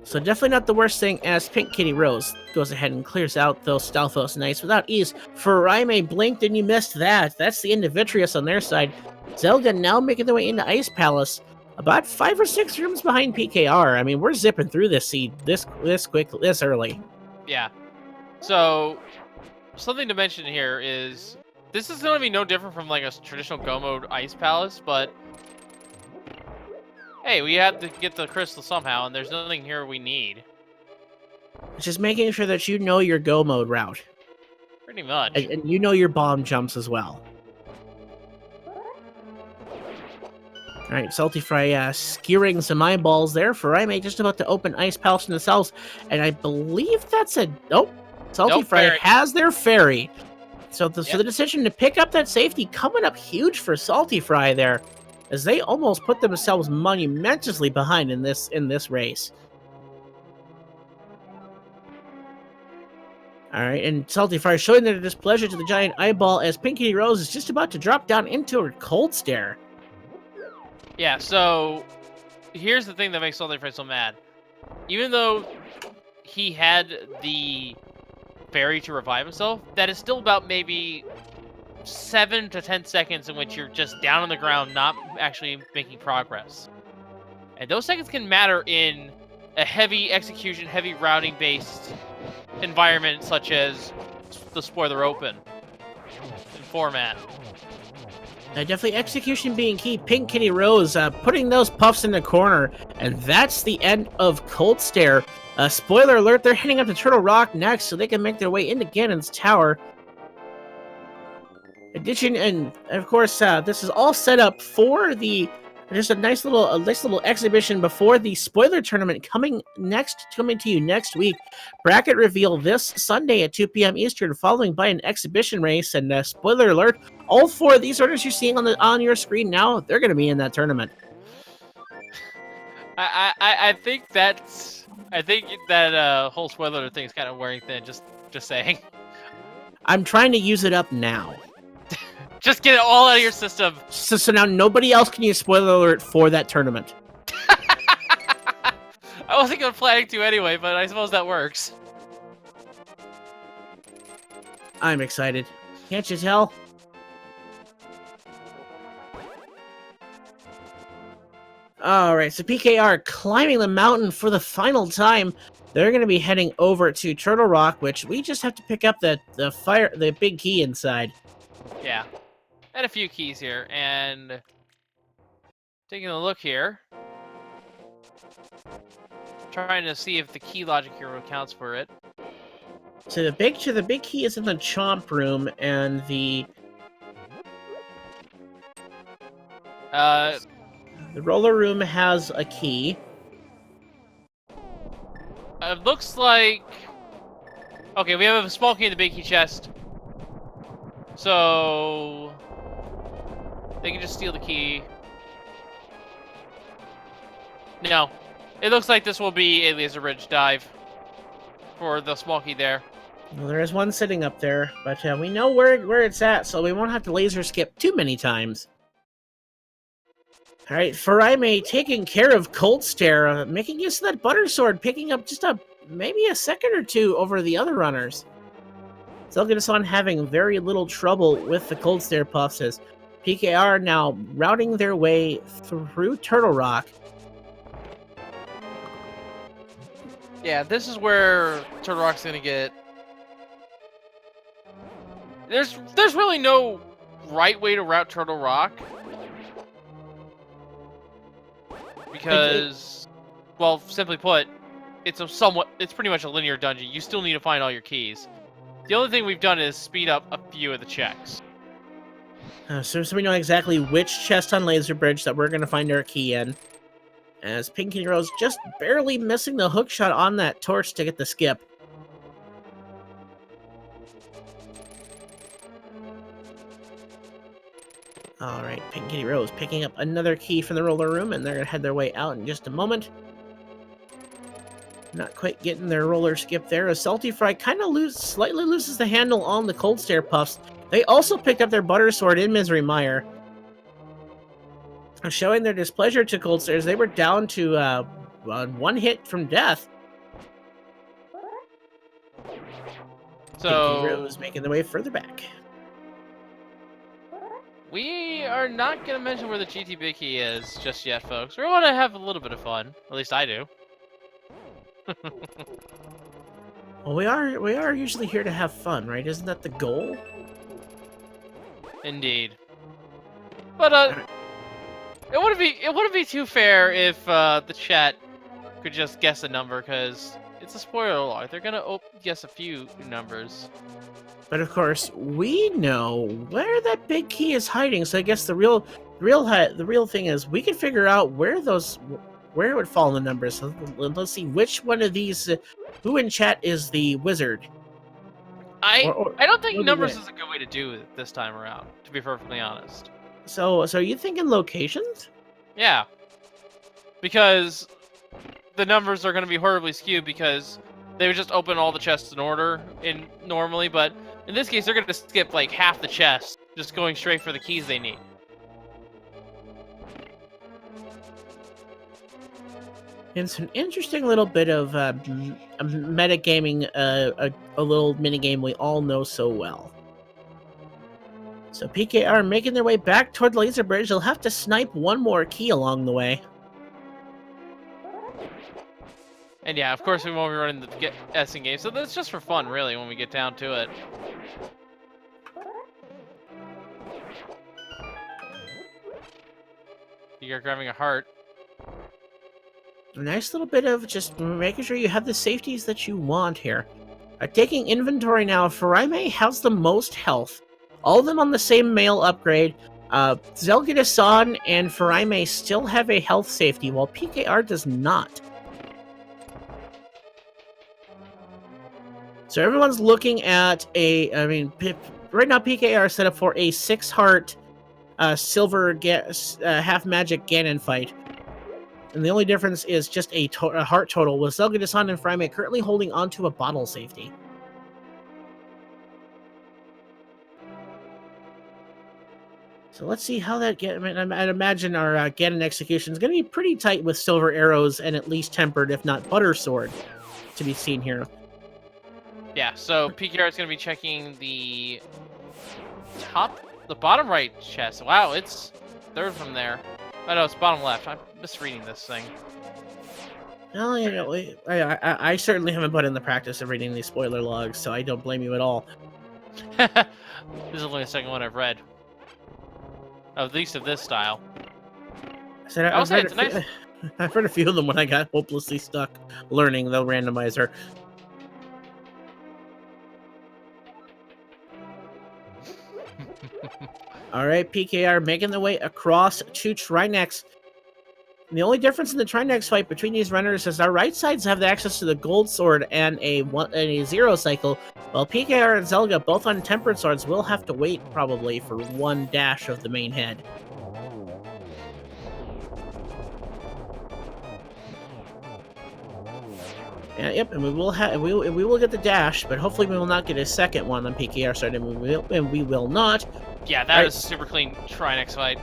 So definitely not the worst thing as Pink Kitty Rose goes ahead and clears out those Stalfos Knights without ease. Faraime blinked and you missed that. That's the end of Vitreous on their side. Zelga now making their way into Ice Palace. About 5 or 6 rooms behind PKR. I mean, we're zipping through this seed this quick, this early. Yeah. So, something to mention here is, this is going to be no different from like a traditional Go Mode Ice Palace, but hey, we had to get the crystal somehow, and there's nothing here we need. Just making sure that you know your Go Mode route. Pretty much. And you know your bomb jumps as well. Alright, Salty Fry skewering some eyeballs there. Faraime just about to open Ice Palace themselves. And I believe that's a... Nope. Salty Fry fairy. has their fairy. So the decision to pick up that safety coming up huge for Salty Fry there. As they almost put themselves monumentously behind in this race. Alright, and Salty Fry showing their displeasure to the giant eyeball as Pinky Rose is just about to drop down into her cold stare. Yeah, so here's the thing that makes Salty Fry so mad. Even though he had the fairy to revive himself, that is still about maybe 7 to 10 seconds in which you're just down on the ground, not actually making progress. And those seconds can matter in a heavy execution, heavy routing-based environment such as the Spoiler Open format. Definitely execution being key. Pink Kitty Rose putting those puffs in the corner. And that's the end of Cold Stare. Spoiler alert, they're heading up to Turtle Rock next so they can make their way into Ganon's Tower. Addition, and of course, this is all set up for just a nice little exhibition before the spoiler tournament coming to you next week. Bracket reveal this Sunday at 2 p.m. Eastern, following by an exhibition race. And spoiler alert, all 4 of these orders you're seeing on your screen now, they're going to be in that tournament. I think that whole spoiler thing is kind of wearing thin. Just saying. I'm trying to use it up now. Just get it all out of your system. So now nobody else can use spoiler alert for that tournament. I wasn't planning to anyway, but I suppose that works. I'm excited. Can't you tell? Alright, so PKR climbing the mountain for the final time. They're going to be heading over to Turtle Rock, which we just have to pick up the big key inside. Yeah. And a few keys here, and taking a look here, trying to see if the key logic here accounts for it. So the big key is in the Chomp Room, and the Roller Room has a key. It looks like... Okay, we have a small key in the big key chest. So... they can just steal the key. No. It looks like this will be a laser bridge dive for the small key there. Well, there is one sitting up there, but we know where it's at, so we won't have to laser skip too many times. All right, Faraime taking care of Cold Stare, making use of that Butter Sword, picking up just maybe a second or two over the other runners. Zelgadison having very little trouble with the Cold Stare Puffs as PKR now routing their way through Turtle Rock. Yeah, this is where Turtle Rock's gonna get... There's really no right way to route Turtle Rock. Because, well, simply put, it's pretty much a linear dungeon. You still need to find all your keys. The only thing we've done is speed up a few of the checks. So we know exactly which chest on Laser Bridge that we're going to find our key in. As Pinky Rose just barely missing the hook shot on that torch to get the skip. Alright, Pinky Rose picking up another key from the roller room, and they're going to head their way out in just a moment. Not quite getting their roller skip there. A Salty Fry kind of slightly loses the handle on the Cold Stare Puffs. They also picked up their Butter Sword in Misery Mire. Showing their displeasure to Cold Stares, they were down to one hit from death. So Pinky Rose making their way further back. We are not going to mention where the GT Big Key is just yet, folks. We want to have a little bit of fun. At least I do. Well, we are usually here to have fun, right? Isn't that the goal? Indeed. But it wouldn't be too fair if the chat could just guess a number, because it's a spoiler alert. They're gonna guess a few numbers. But of course, we know where that big key is hiding. So I guess the real thing is we can figure out where it would fall in the numbers. So let's see which one of these. Who in chat is the wizard? I don't think numbers is a good way to do it this time around, to be perfectly honest. So are you thinking locations? Yeah. Because the numbers are going to be horribly skewed, because they would just open all the chests in order normally, but in this case they're going to skip like half the chests, just going straight for the keys they need. It's an interesting little bit of metagaming, a little minigame we all know so well. So PKR making their way back toward the Laser Bridge. They'll have to snipe one more key along the way. And yeah, of course we won't be running the Essen game, so that's just for fun, really, when we get down to it. You're grabbing a heart. A nice little bit of just making sure you have the safeties that you want here. Taking inventory now, Faraime has the most health. All of them on the same male upgrade. Zelgadison and Faraime still have a health safety, while PKR does not. So everyone's looking at right now PKR is set up for a 6-heart silver half magic Ganon fight. And the only difference is just a heart total, with Zelgadison and Faraime currently holding onto a bottle safety. So let's see how that gets. I'd imagine our Ganon execution is going to be pretty tight with silver arrows and at least tempered, if not butter sword, to be seen here. Yeah, so PKR is going to be checking the bottom right chest. Wow, it's third from there. Oh no, it's bottom left. I'm misreading this thing. Well, you know, I certainly haven't put in the practice of reading these spoiler logs, so I don't blame you at all. This is only the second one I've read. At least of this style. I've read a few of them when I got hopelessly stuck learning the randomizer. Alright, PKR making their way across to Trinex. The only difference in the Trinex fight between these runners is our right sides have the access to the Gold Sword and a Zero Cycle, while PKR and Zelga, both on Tempered Swords, will have to wait probably for one dash of the main head. Yep, and we will get the dash, but hopefully we will not get a second one on PKR side, and we will not. Yeah, that is a super clean Trinex fight.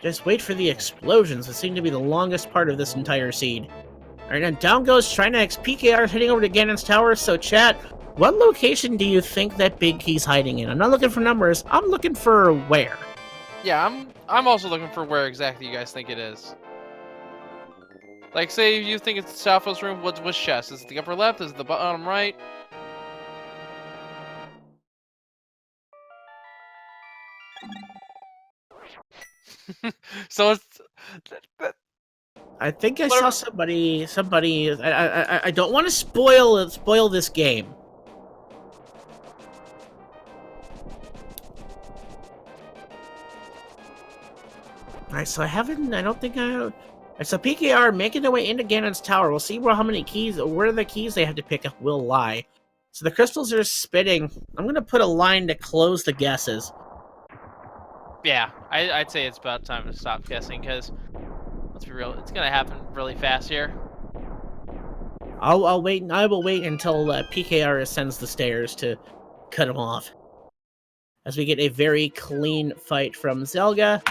Just wait for the explosions. It seem to be the longest part of this entire seed. Alright, now down goes Trinex. PKR is heading over to Ganon's Tower. So, chat, what location do you think that Big Key's hiding in? I'm not looking for numbers. I'm looking for where. Yeah, I'm also looking for where exactly you guys think it is. Like, say if you think it's the southwest room, what's chest? Is it the upper left? Is it the bottom right? So it's... I think I saw somebody. I don't want to spoil this game. Alright, so I don't think I... So PKR making their way into Ganon's Tower. We'll see where the keys they have to pick up will lie. So the crystals are spitting. I'm gonna put a line to close the guesses. Yeah, I'd say it's about time to stop guessing, because, let's be real, it's gonna happen really fast here. I will wait until PKR ascends the stairs to cut him off. As we get a very clean fight from Zelga.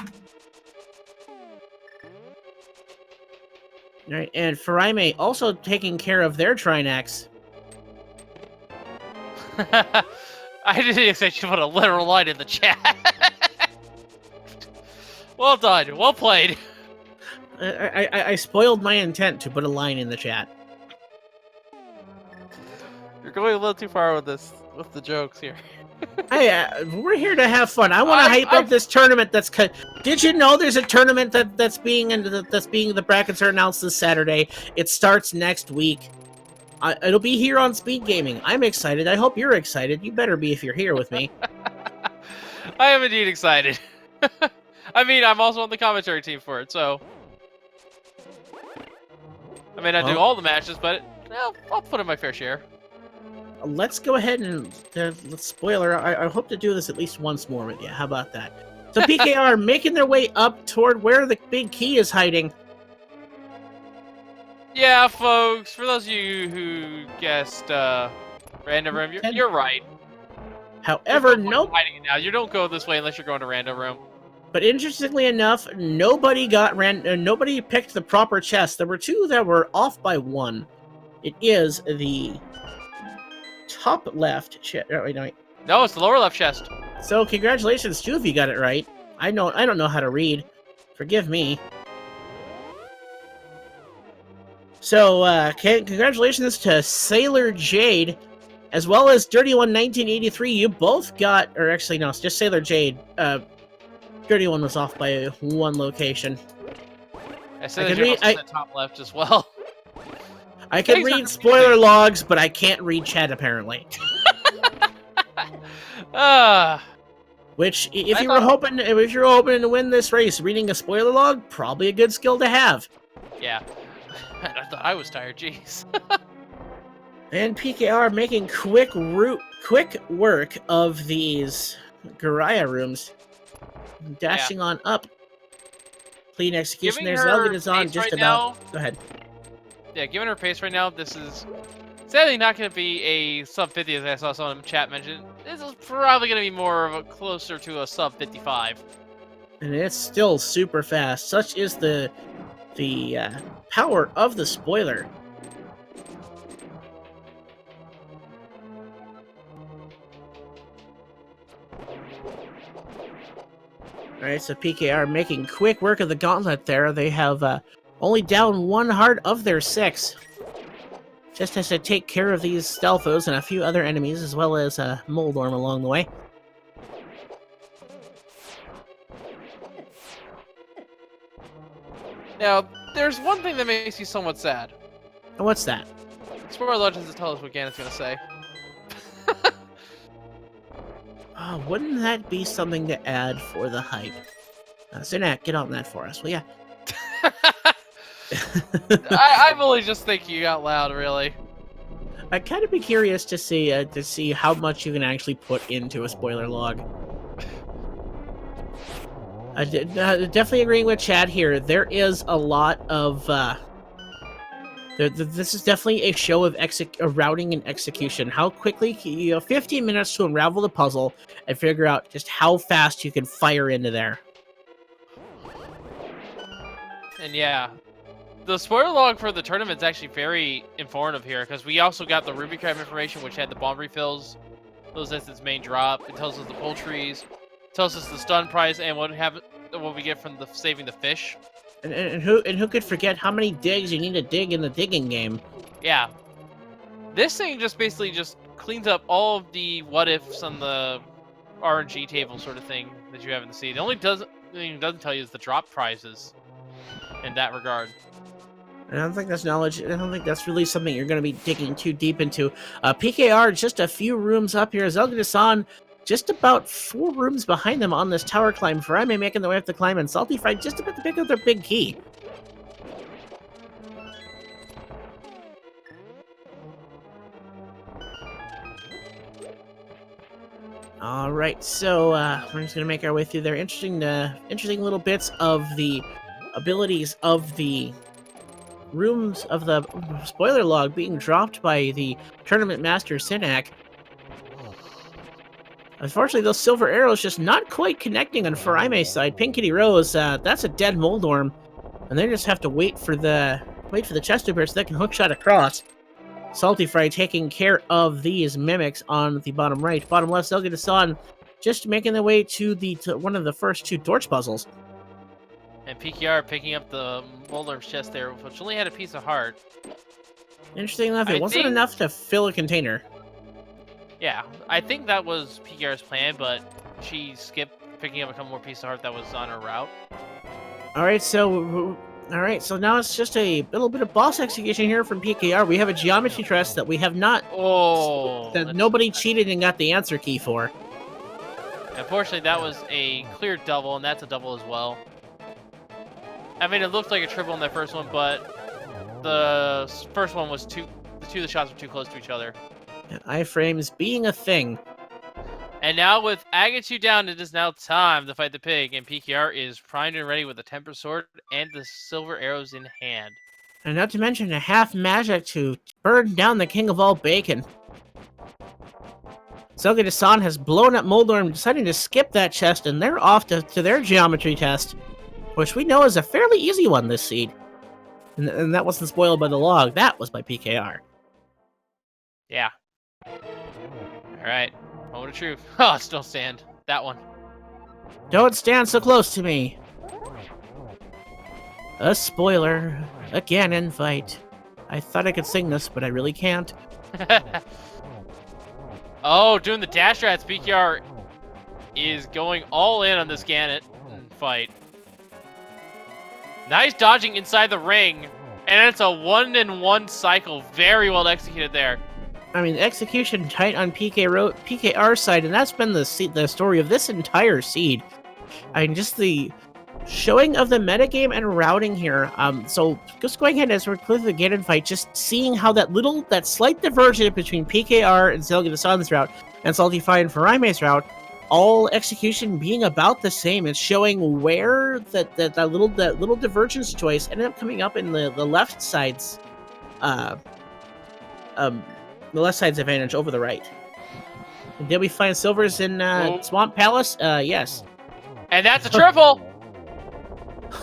Alright, and Faraime also taking care of their Trinex. I didn't expect you to put a literal line in the chat. Well done, well played. I spoiled my intent to put a line in the chat. You're going a little too far with the jokes here. Hey, we're here to have fun. I want to hype up this tournament. Did you know there's a tournament the brackets are announced this Saturday? It starts next week. It'll be here on Speed Gaming. I'm excited. I hope you're excited. You better be if you're here with me. I am indeed excited. I mean, I'm also on the commentary team for it, so... I may not do all the matches, but I'll put in my fair share. Let's go ahead and let's spoiler. I hope to do this at least once more with you. How about that? So PKR making their way up toward where the Big Key is hiding. Yeah, folks, for those of you who guessed Random Room, you're right. However, nope. Hiding it now. You don't go this way unless you're going to Random Room. But interestingly enough, nobody picked the proper chest. There were two that were off by one. It is the top left chest. Oh, wait. No, it's the lower left chest. So congratulations, two of you got it right. I don't know how to read. Forgive me. So congratulations to Sailor Jade, as well as Dirty One 1983. You both got, or actually no, it's just Sailor Jade. Dirty One was off by one location. I said the top left as well. I can read spoiler logs, but I can't read chat apparently. Which, if you're hoping to win this race, reading a spoiler log, probably a good skill to have. Yeah. I thought I was tired, jeez. And PKR making quick work of these Garaya rooms. Dashing on up. Clean execution there. Zelda is on just about. Go ahead. Yeah, given her pace right now, this is sadly not going to be a sub 50 as I saw someone in chat mention. This is probably going to be more of closer to a sub 55. And it's still super fast. Such is the power of the spoiler. Alright, so PKR making quick work of the gauntlet there. They have only down one heart of their 6. Just has to take care of these Stealthos and a few other enemies, as well as Moldorm along the way. Now, there's one thing that makes me somewhat sad. And what's that? Spoiler alert doesn't tell us what Ganon's gonna say. Wouldn't that be something to add for the hype? So Nat, get on that for us, will ya? I'm only just thinking out loud, really. I'd kind of be curious to see how much you can actually put into a spoiler log. Definitely agreeing with Chad here. There is a lot of this is definitely a show of routing and execution. How quickly you have 15 minutes to unravel the puzzle and figure out just how fast you can fire into there. And yeah, the spoiler log for the tournament is actually very informative here, because we also got the Ruby Crab information, which had the bomb refills. Those as its main drop. It tells us the poultries, tells us the stun price, and what we get from saving the fish. And who could forget how many digs you need to dig in the digging game? Yeah. This thing just basically just cleans up all of the what ifs on the RNG table sort of thing that you have in the seed. The only thing doesn't tell you is the drop prizes in that regard. I don't think that's knowledge. I don't think that's really something you're going to be digging too deep into. PKR just a few rooms up here. Zelda just about 4 rooms behind them on this tower climb. Faraime making their way up the climb, and Salty Fried just about to pick up their big key. All right, so we're just going to make our way through there. Interesting little bits of the abilities of the rooms of the spoiler log being dropped by the tournament master Sinak. Unfortunately, those silver arrows just not quite connecting on Faraime's side. Pink Kitty Rose, that's a dead Moldorm, and they just have to wait for the chest to burst so they can hookshot across. Salty Fry taking care of these mimics on the bottom right. Bottom left, Zelda Dasan just making their way to one of the first 2 torch puzzles. And PKR picking up the Moldorm's chest there, which only had a piece of heart. Interesting enough, it wasn't enough to fill a container. Yeah, I think that was PKR's plan, but she skipped picking up a couple more pieces of heart that was on her route. All right, so now it's just a little bit of boss execution here from PKR. We have a geometry test that we have not... that nobody cheated and got the answer key for. Unfortunately, that was a clear double, and that's a double as well. I mean, it looked like a triple in that first one, but the first one was the 2 of the shots were too close to each other. Iframes being a thing. And now with Agatu down, it is now time to fight the pig, and PKR is primed and ready with the temper sword and the silver arrows in hand. And not to mention a half magic to burn down the king of all bacon. Zelda Dasan has blown up Moldorm, deciding to skip that chest, and they're off to their geometry test, which we know is a fairly easy one this seed. And that wasn't spoiled by the log, that was by PKR. Yeah. Alright, moment of truth. Oh, still stand. That one. Don't stand so close to me. A spoiler. A Ganon fight. I thought I could sing this, but I really can't. Oh, doing the dash rats. PKR is going all in on this Ganon fight. Nice dodging inside the ring. And it's a 1-in-1 cycle. Very well executed there. I mean, execution tight on PKR's side, and that's been the story of this entire seed. I mean, just the showing of the metagame and routing here. So just going ahead as we're clear the Ganon fight, just seeing how that slight divergence between PKR and Zelda Dasan's route and Salty Fry and Faraime's route, all execution being about the same. It's showing where that little divergence choice ended up coming up in the left side's the left side's advantage over the right. Did we find silvers in Swamp Palace? Yes. And that's a triple!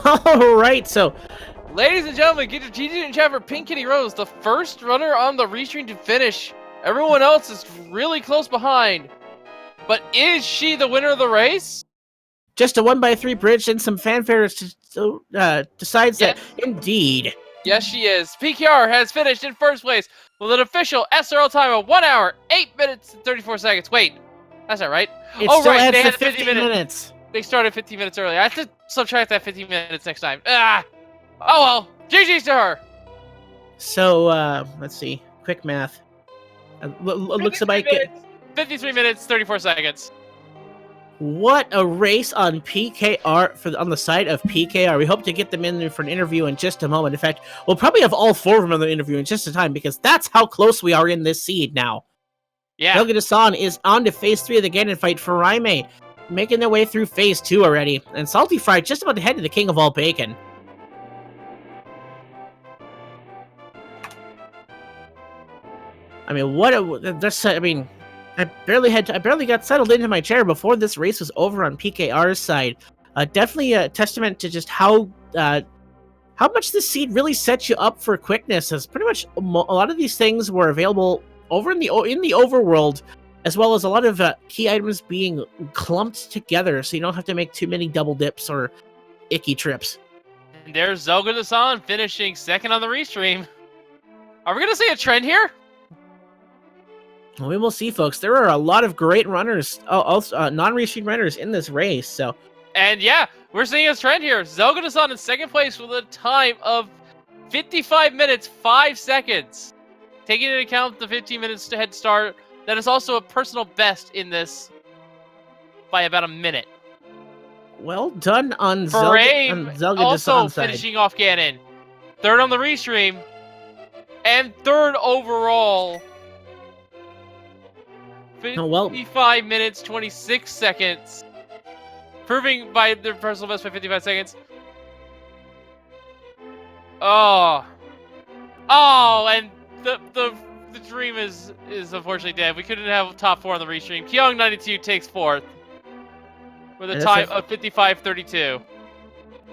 Alright, so... Ladies and gentlemen, get your GG in chat for Pink Kitty Rose, the first runner on the restream to finish. Everyone else is really close behind. But is she the winner of the race? Just a 1x3 bridge and some fanfare decides that indeed. Yes, she is. PKR has finished in first place with an official SRL time of 1 hour, 8 minutes, and 34 seconds. Wait, that's not right. It still adds they had 15 minutes. They started 15 minutes early. I have to subtract that 15 minutes next time. Ah! Oh well. GG's to her. So, let's see. Quick math. Looks like 53 minutes, 34 seconds. What a race on PKR on the side of PKR. We hope to get them in for an interview in just a moment. In fact, we'll probably have all 4 of them in the interview in just a time because that's how close we are in this seed now. Yeah. Zelda Dasan is on to phase 3 of the Ganon fight. Faraime making their way through phase 2 already, and Salty Fry just about to head to the king of all bacon. I mean, I barely got settled into my chair before this race was over on PKR's side. Definitely a testament to just how how much this seed really sets you up for quickness, as pretty much a lot of these things were available over in the overworld, as well as a lot of key items being clumped together, so you don't have to make too many double dips or icky trips. And there's Zelda-san finishing second on the restream. Are we going to see a trend here? We will see, folks. There are a lot of great runners, non-restream runners in this race. So, and yeah, we're seeing a trend here. Zelda-san in second place with a time of 55 minutes 5 seconds. Taking into account the 15 minutes to head start, that is also a personal best in this by about a minute. Well done on Zelda also finishing off Ganon. Third on the restream. And third overall. 55 minutes, 26 seconds. Proving by their personal best by 55 seconds. Oh, and the dream is unfortunately dead. We couldn't have top 4 on the restream. Kyung92 takes 4th with a time of 55:32.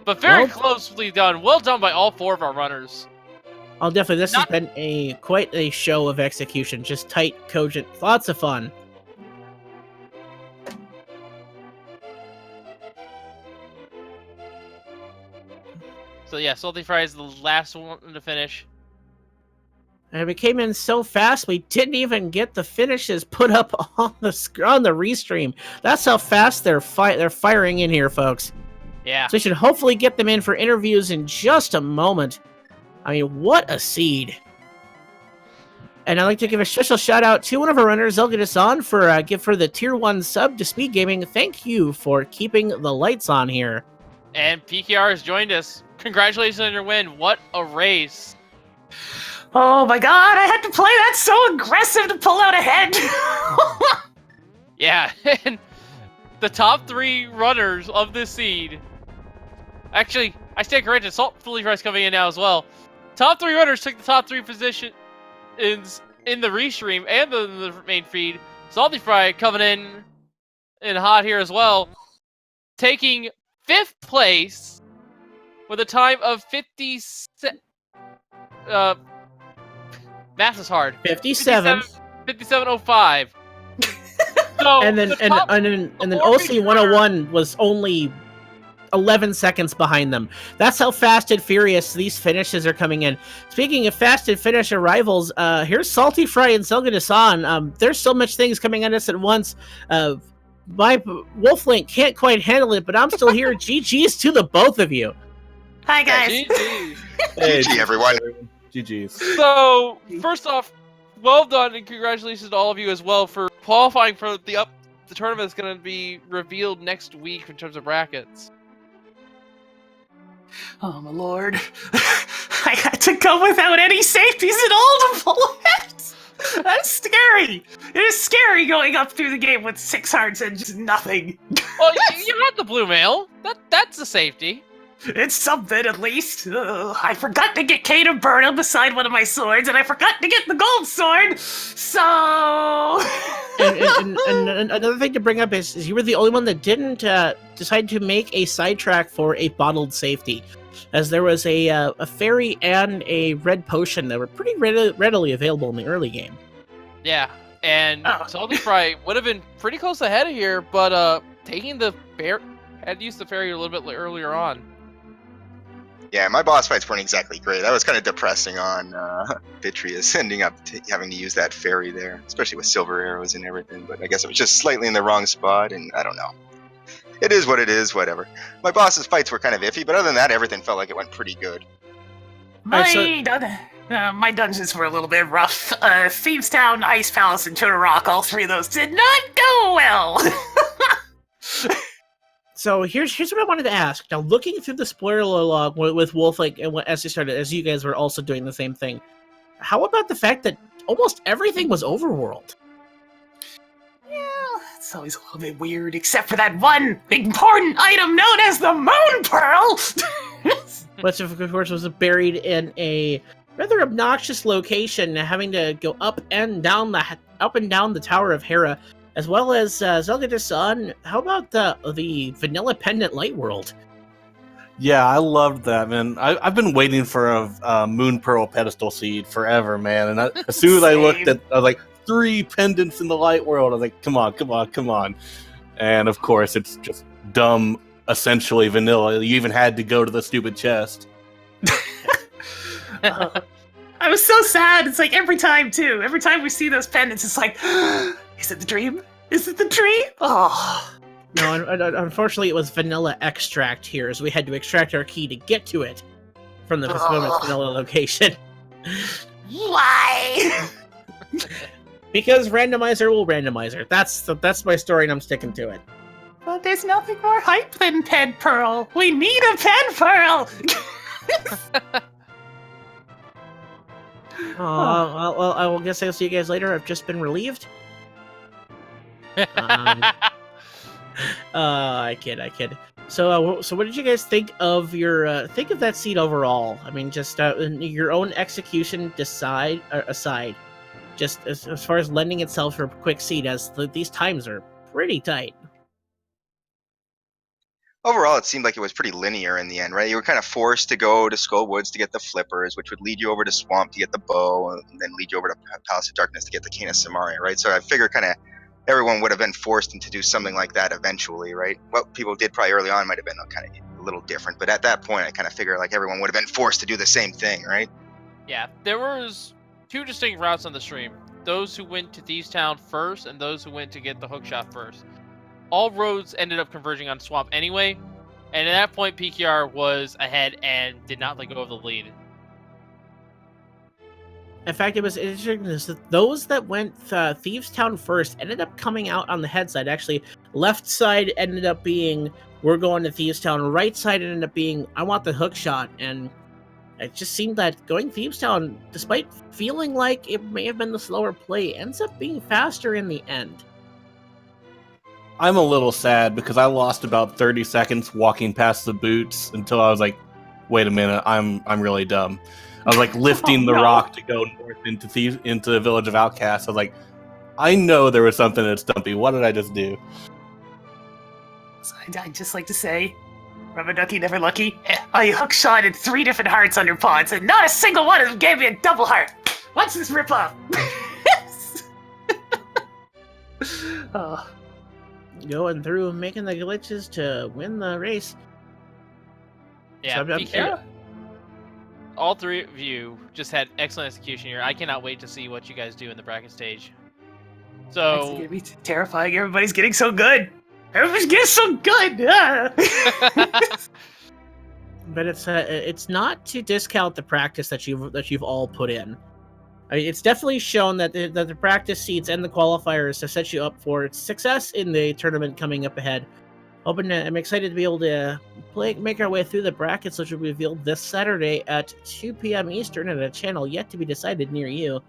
But very closely done. Well done by all 4 of our runners. Oh, definitely. This has been quite a show of execution. Just tight, cogent, lots of fun. So yeah, Salty Fry is the last one to finish. And we came in so fast, we didn't even get the finishes put up on the restream. That's how fast they're firing in here, folks. Yeah. So we should hopefully get them in for interviews in just a moment. I mean, what a seed. And I'd like to give a special shout out to one of our runners, Zelga-san, for the tier 1 sub to Speed Gaming. Thank you for keeping the lights on here. And PKR has joined us. Congratulations on your win. What a race. Oh my god, I had to play that so aggressive to pull out ahead. Yeah, and the top 3 runners of this seed. Actually, I stand corrected. Salt Fully Fry's coming in now as well. Top 3 runners took the top 3 positions in the restream and the main feed. Salty Fry coming in hot here as well, taking 5th place with a time of 57. Math is hard. 57:05. So and then OC 101 was only 11 seconds behind them. That's how fast and furious these finishes are coming in. Speaking of fast and finish arrivals, here's Salty Fry and Zelga-san. There's so much things coming at us at once. My Wolflink can't quite handle it, but I'm still here. GG's to the both of you. Hi, guys. GG. Hey, GG, everyone. GG's. So, first off, well done and congratulations to all of you as well for qualifying for the tournament that's going to be revealed next week in terms of brackets. Oh my lord. I had to go without any safeties at all to pull it. That's scary. It is scary going up through the game with 6 hearts and just nothing. Well, you had the blue mail. That's a safety. It's something, at least. I forgot to get Kate and Berta beside one of my swords, and I forgot to get the gold sword, so... and another thing to bring up is you were the only one that didn't decide to make a sidetrack for a bottled safety, as there was a fairy and a red potion that were pretty readily available in the early game. Yeah, and Salty Fry would have been pretty close ahead of here, but taking the fair had used the fairy a little bit earlier on. Yeah, my boss fights weren't exactly great. That was kind of depressing on Vitreous, ending up having to use that fairy there, especially with silver arrows and everything. But I guess it was just slightly in the wrong spot, and I don't know. It is what it is, whatever. My boss's fights were kind of iffy, but other than that, everything felt like it went pretty good. My dungeons were a little bit rough. Thieves Town, Ice Palace, and Turtle Rock, all 3 of those did not go well. So here's what I wanted to ask. Now, looking through the spoiler log with Wolf, as you guys were also doing the same thing, how about the fact that almost everything was overworld? Yeah, it's always a little bit weird, except for that one important item known as the Moon Pearl! Which, of course, was buried in a rather obnoxious location, having to go up and down the Tower of Hera. As well as Zelga-san, how about the Vanilla Pendant Light World? Yeah, I loved that, man. I've been waiting for a Moon Pearl pedestal seed forever, man. And as soon as I looked at, I was like, 3 pendants in the light world. I was like, come on, come on, come on. And of course, it's just dumb, essentially vanilla. You even had to go to the stupid chest. I was so sad. It's like every time we see those pendants, it's like, is it the dream? Is it the dream? Oh. No, unfortunately, it was vanilla extract here, as we had to extract our key to get to it from the vanilla location. Why? Because randomizer will randomizer. That's my story, and I'm sticking to it. But there's nothing more hype than Pen Pearl. We need a Pen Pearl. Well, I will guess I'll see you guys later. I've just been relieved. I kid. So what did you guys think of that seed overall? I mean, just your own execution aside, just as far as lending itself for a quick seed, as these times are pretty tight. Overall, it seemed like it was pretty linear in the end, right? You were kind of forced to go to Skull Woods to get the flippers, which would lead you over to Swamp to get the bow, and then lead you over to Palace of Darkness to get the Cane of Samaria, right? So I figure kind of everyone would have been forced to do something like that eventually, right? What people did probably early on might have been kind of a little different, but at that point, I kind of figure like everyone would have been forced to do the same thing, right? Yeah, there was 2 distinct routes on the stream. Those who went to Thieves Town first, and those who went to get the hookshot first. All roads ended up converging on Swamp anyway, and at that point, PKR was ahead and did not let go of the lead. In fact, it was interesting that those that went Thieves Town first ended up coming out on the head side. Actually, left side ended up being, we're going to Thieves Town. Right side ended up being, I want the hook shot. And it just seemed that going Thieves Town, despite feeling like it may have been the slower play, ends up being faster in the end. I'm a little sad because I lost about 30 seconds walking past the boots until I was like, wait a minute, I'm really dumb. I was like lifting the rock to go north into the village of Outcasts. I was like, I know there was something at Stumpy. What did I just do? So I'd just like to say, rubber ducky, never lucky. I hookshotted 3 different hearts on your pods, and not a single one of them gave me a double heart. What's this ripoff? Going through making the glitches to win the race. Yeah, So all 3 of you just had excellent execution here. I cannot wait to see what you guys do in the bracket stage. So it's gonna be terrifying. Everybody's getting so good. Everybody's getting so good. But it's not to discount the practice that you've all put in. I mean, it's definitely shown that the practice seeds and the qualifiers have set you up for success in the tournament coming up ahead. I'm excited to be able to make our way through the brackets, which will be revealed this Saturday at 2 p.m. Eastern at a channel yet to be decided near you.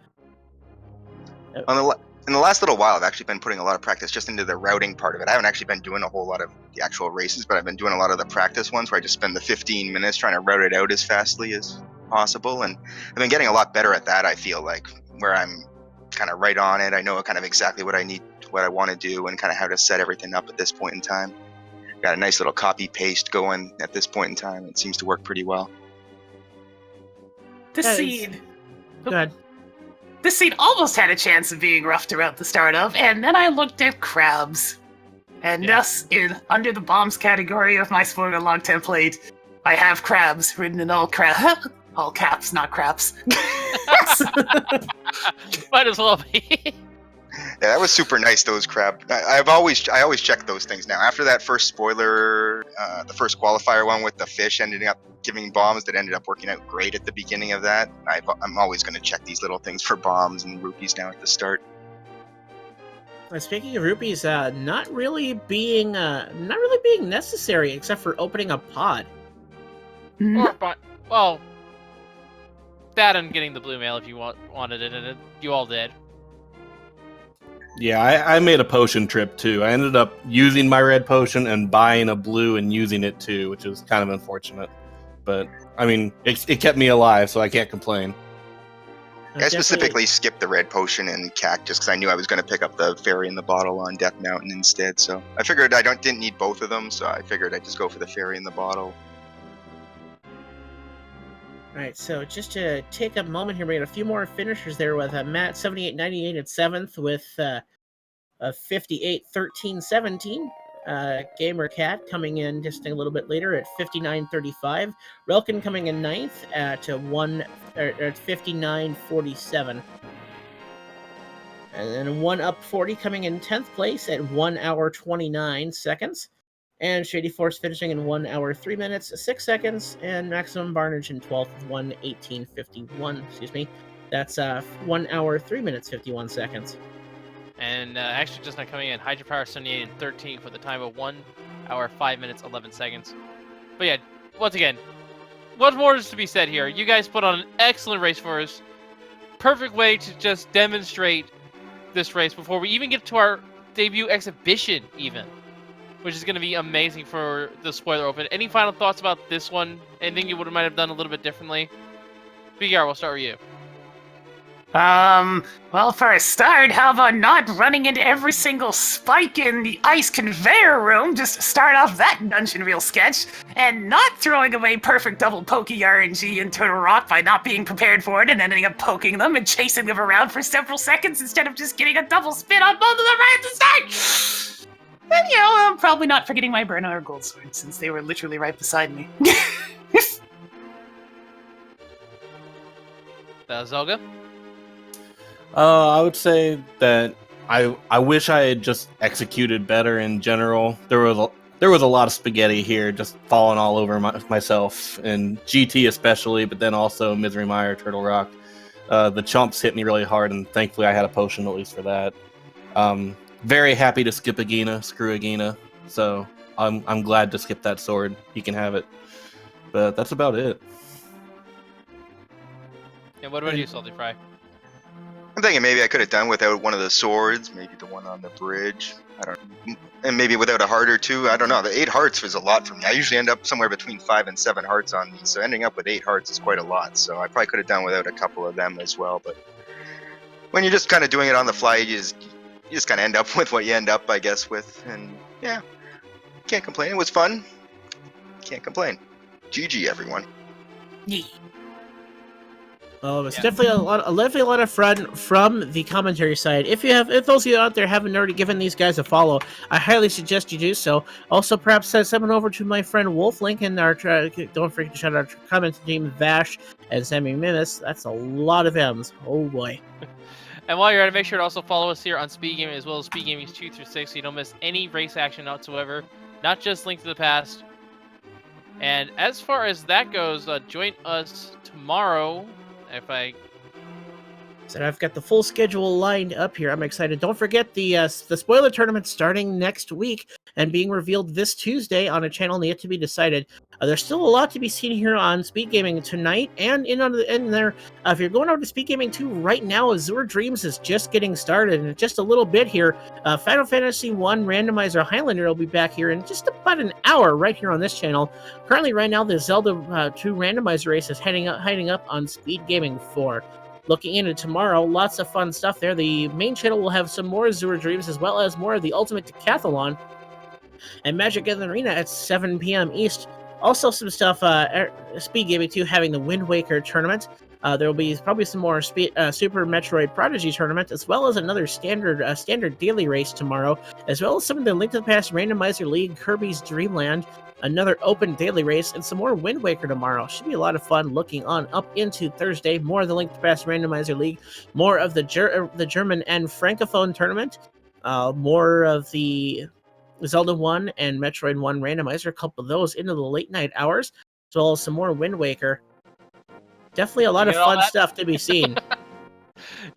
In the last little while, I've actually been putting a lot of practice just into the routing part of it. I haven't actually been doing a whole lot of the actual races, but I've been doing a lot of the practice ones where I just spend the 15 minutes trying to route it out as fastly as possible. And I've been getting a lot better at that, I feel like, where I'm kind of right on it. I know kind of exactly what I need, what I want to do, and kind of how to set everything up at this point in time. Got a nice little copy paste going at this point in time. It seems to work pretty well. The seed. Go ahead. This seed almost had a chance of being rough throughout the start of, and then I looked at crabs. And thus, under the bombs category of my spoiler log template, I have crabs written in all caps, not craps. Might as well be. Yeah, that was super nice. Those crab. I always check those things now. After that first spoiler, the first qualifier one with the fish ending up giving bombs that ended up working out great at the beginning of that. I'm always going to check these little things for bombs and rupees now at the start. Speaking of rupees, not really being necessary except for opening a pod. Well, that and getting the blue mail if you wanted it, and you all did. Yeah, I made a potion trip too. I ended up using my red potion and buying a blue and using it too, which was kind of unfortunate. But, I mean, it kept me alive, so I can't complain. I specifically skipped the red potion and CAC just because I knew I was going to pick up the fairy in the bottle on Death Mountain instead. So I figured I didn't need both of them, so I figured I'd just go for the fairy in the bottle. Right, so just to take a moment here, we got a few more finishers there with Matt 78.98 at 7th with a 58.13.17. Gamer Cat coming in just a little bit later at 59.35. Relkin coming in 9th at 59.47. And then 1 Up 40 coming in 10th place at 1 hour 29 seconds. And Shady Force finishing in 1 hour 3 minutes 6 seconds. And Maximum Barnage in 12th with 1:18.51. Excuse me. That's 1 hour 3 minutes 51 seconds. And actually just not coming in, Hydropower 78 and 13 for the time of 1 hour 5 minutes 11 seconds. But yeah, once again, what more is to be said here? You guys put on an excellent race for us. Perfect way to just demonstrate this race before we even get to our debut exhibition even, which is going to be amazing for the spoiler open. Any final thoughts about this one? Anything you might have done a little bit differently? BR, we'll start with you. Well, for a start, how about not running into every single spike in the ice conveyor room? Just start off that dungeon real sketch, and not throwing away perfect double pokey RNG into a rock by not being prepared for it and ending up poking them and chasing them around for several seconds instead of just getting a double spin on both of them right at the start! And, you know, I'm probably not forgetting my Burnout Gold Sword, since they were literally right beside me. Zelga? I would say that I wish I had just executed better in general. There was a lot of spaghetti here, just falling all over myself, and GT especially, but then also Misery Mire, Turtle Rock. The chumps hit me really hard, and thankfully I had a potion at least for that. Very happy to skip Agina, screw Agina. So I'm glad to skip that sword. He can have it. But that's about it. And what about you, Salty Fry? I'm thinking maybe I could have done without one of the swords, maybe the one on the bridge. I don't know. And maybe without a heart or two. I don't know. The 8 hearts was a lot for me. I usually end up somewhere between 5 and 7 hearts on these, so ending up with 8 hearts is quite a lot. So I probably could have done without a couple of them as well. But when you're just kind of doing it on the fly, you just kind of end up with what you end up, I guess, with. And yeah, can't complain. It was fun. Can't complain. GG, everyone. Yeah. Well, it's definitely a lot of fun from the commentary side. If those of you out there haven't already given these guys a follow, I highly suggest you do so. Also, perhaps send someone over to my friend Wolflink and don't forget to shout out our comment team Vash and Sammy Mimis. That's a lot of M's. Oh boy. And while you're at it, make sure to also follow us here on Speed Gaming as well as Speed Gaming 2 through 6 so you don't miss any race action whatsoever. Not just Link to the Past. And as far as that goes, join us tomorrow. So I've got the full schedule lined up here. I'm excited. Don't forget the spoiler tournament starting next week and being revealed this Tuesday on a channel yet to be decided. There's still a lot to be seen here on Speed Gaming tonight and in there. If you're going over to Speed Gaming 2 right now, Azure Dreams is just getting started, and in just a little bit here, Final Fantasy 1 Randomizer Highlander will be back here in just about an hour right here on this channel. Currently, right now, the Zelda 2 Randomizer race is hiding up on Speed Gaming 4. Looking into tomorrow, lots of fun stuff there. The main channel will have some more Azure Dreams as well as more of the Ultimate Decathlon and Magic Gathering Arena at 7 p.m. East. Also some stuff, Speed Gaming 2 having the Wind Waker tournament. There will be probably some more Super Metroid Prodigy tournament, as well as another standard daily race tomorrow, as well as some of the Link to the Past Randomizer League, Kirby's Dream Land, another open daily race, and some more Wind Waker tomorrow. Should be a lot of fun looking on up into Thursday. More of the Link to the Past Randomizer League, more of the German and Francophone tournament, more of the Zelda 1 and Metroid 1 Randomizer, a couple of those into the late night hours, as well as some more Wind Waker. Definitely a lot of fun stuff to be seen.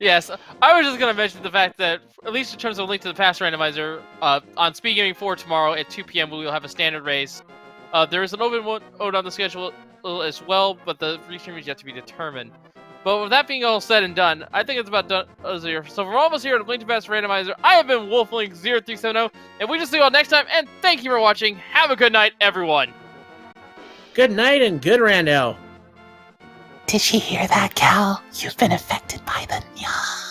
Yes, I was just going to mention the fact that, at least in terms of Link to the Past Randomizer, on Speed Gaming 4 tomorrow at 2 p.m. we will have a standard race. There is an open one on the schedule as well, but the restream is yet to be determined. But with that being all said and done, I think it's about done here. So from all of us here at Link to the Past Randomizer, I have been Wolflink0370, and we just see you all next time, and thank you for watching. Have a good night, everyone. Good night and good rando. Did you hear that, Cal? You've been affected by the nya.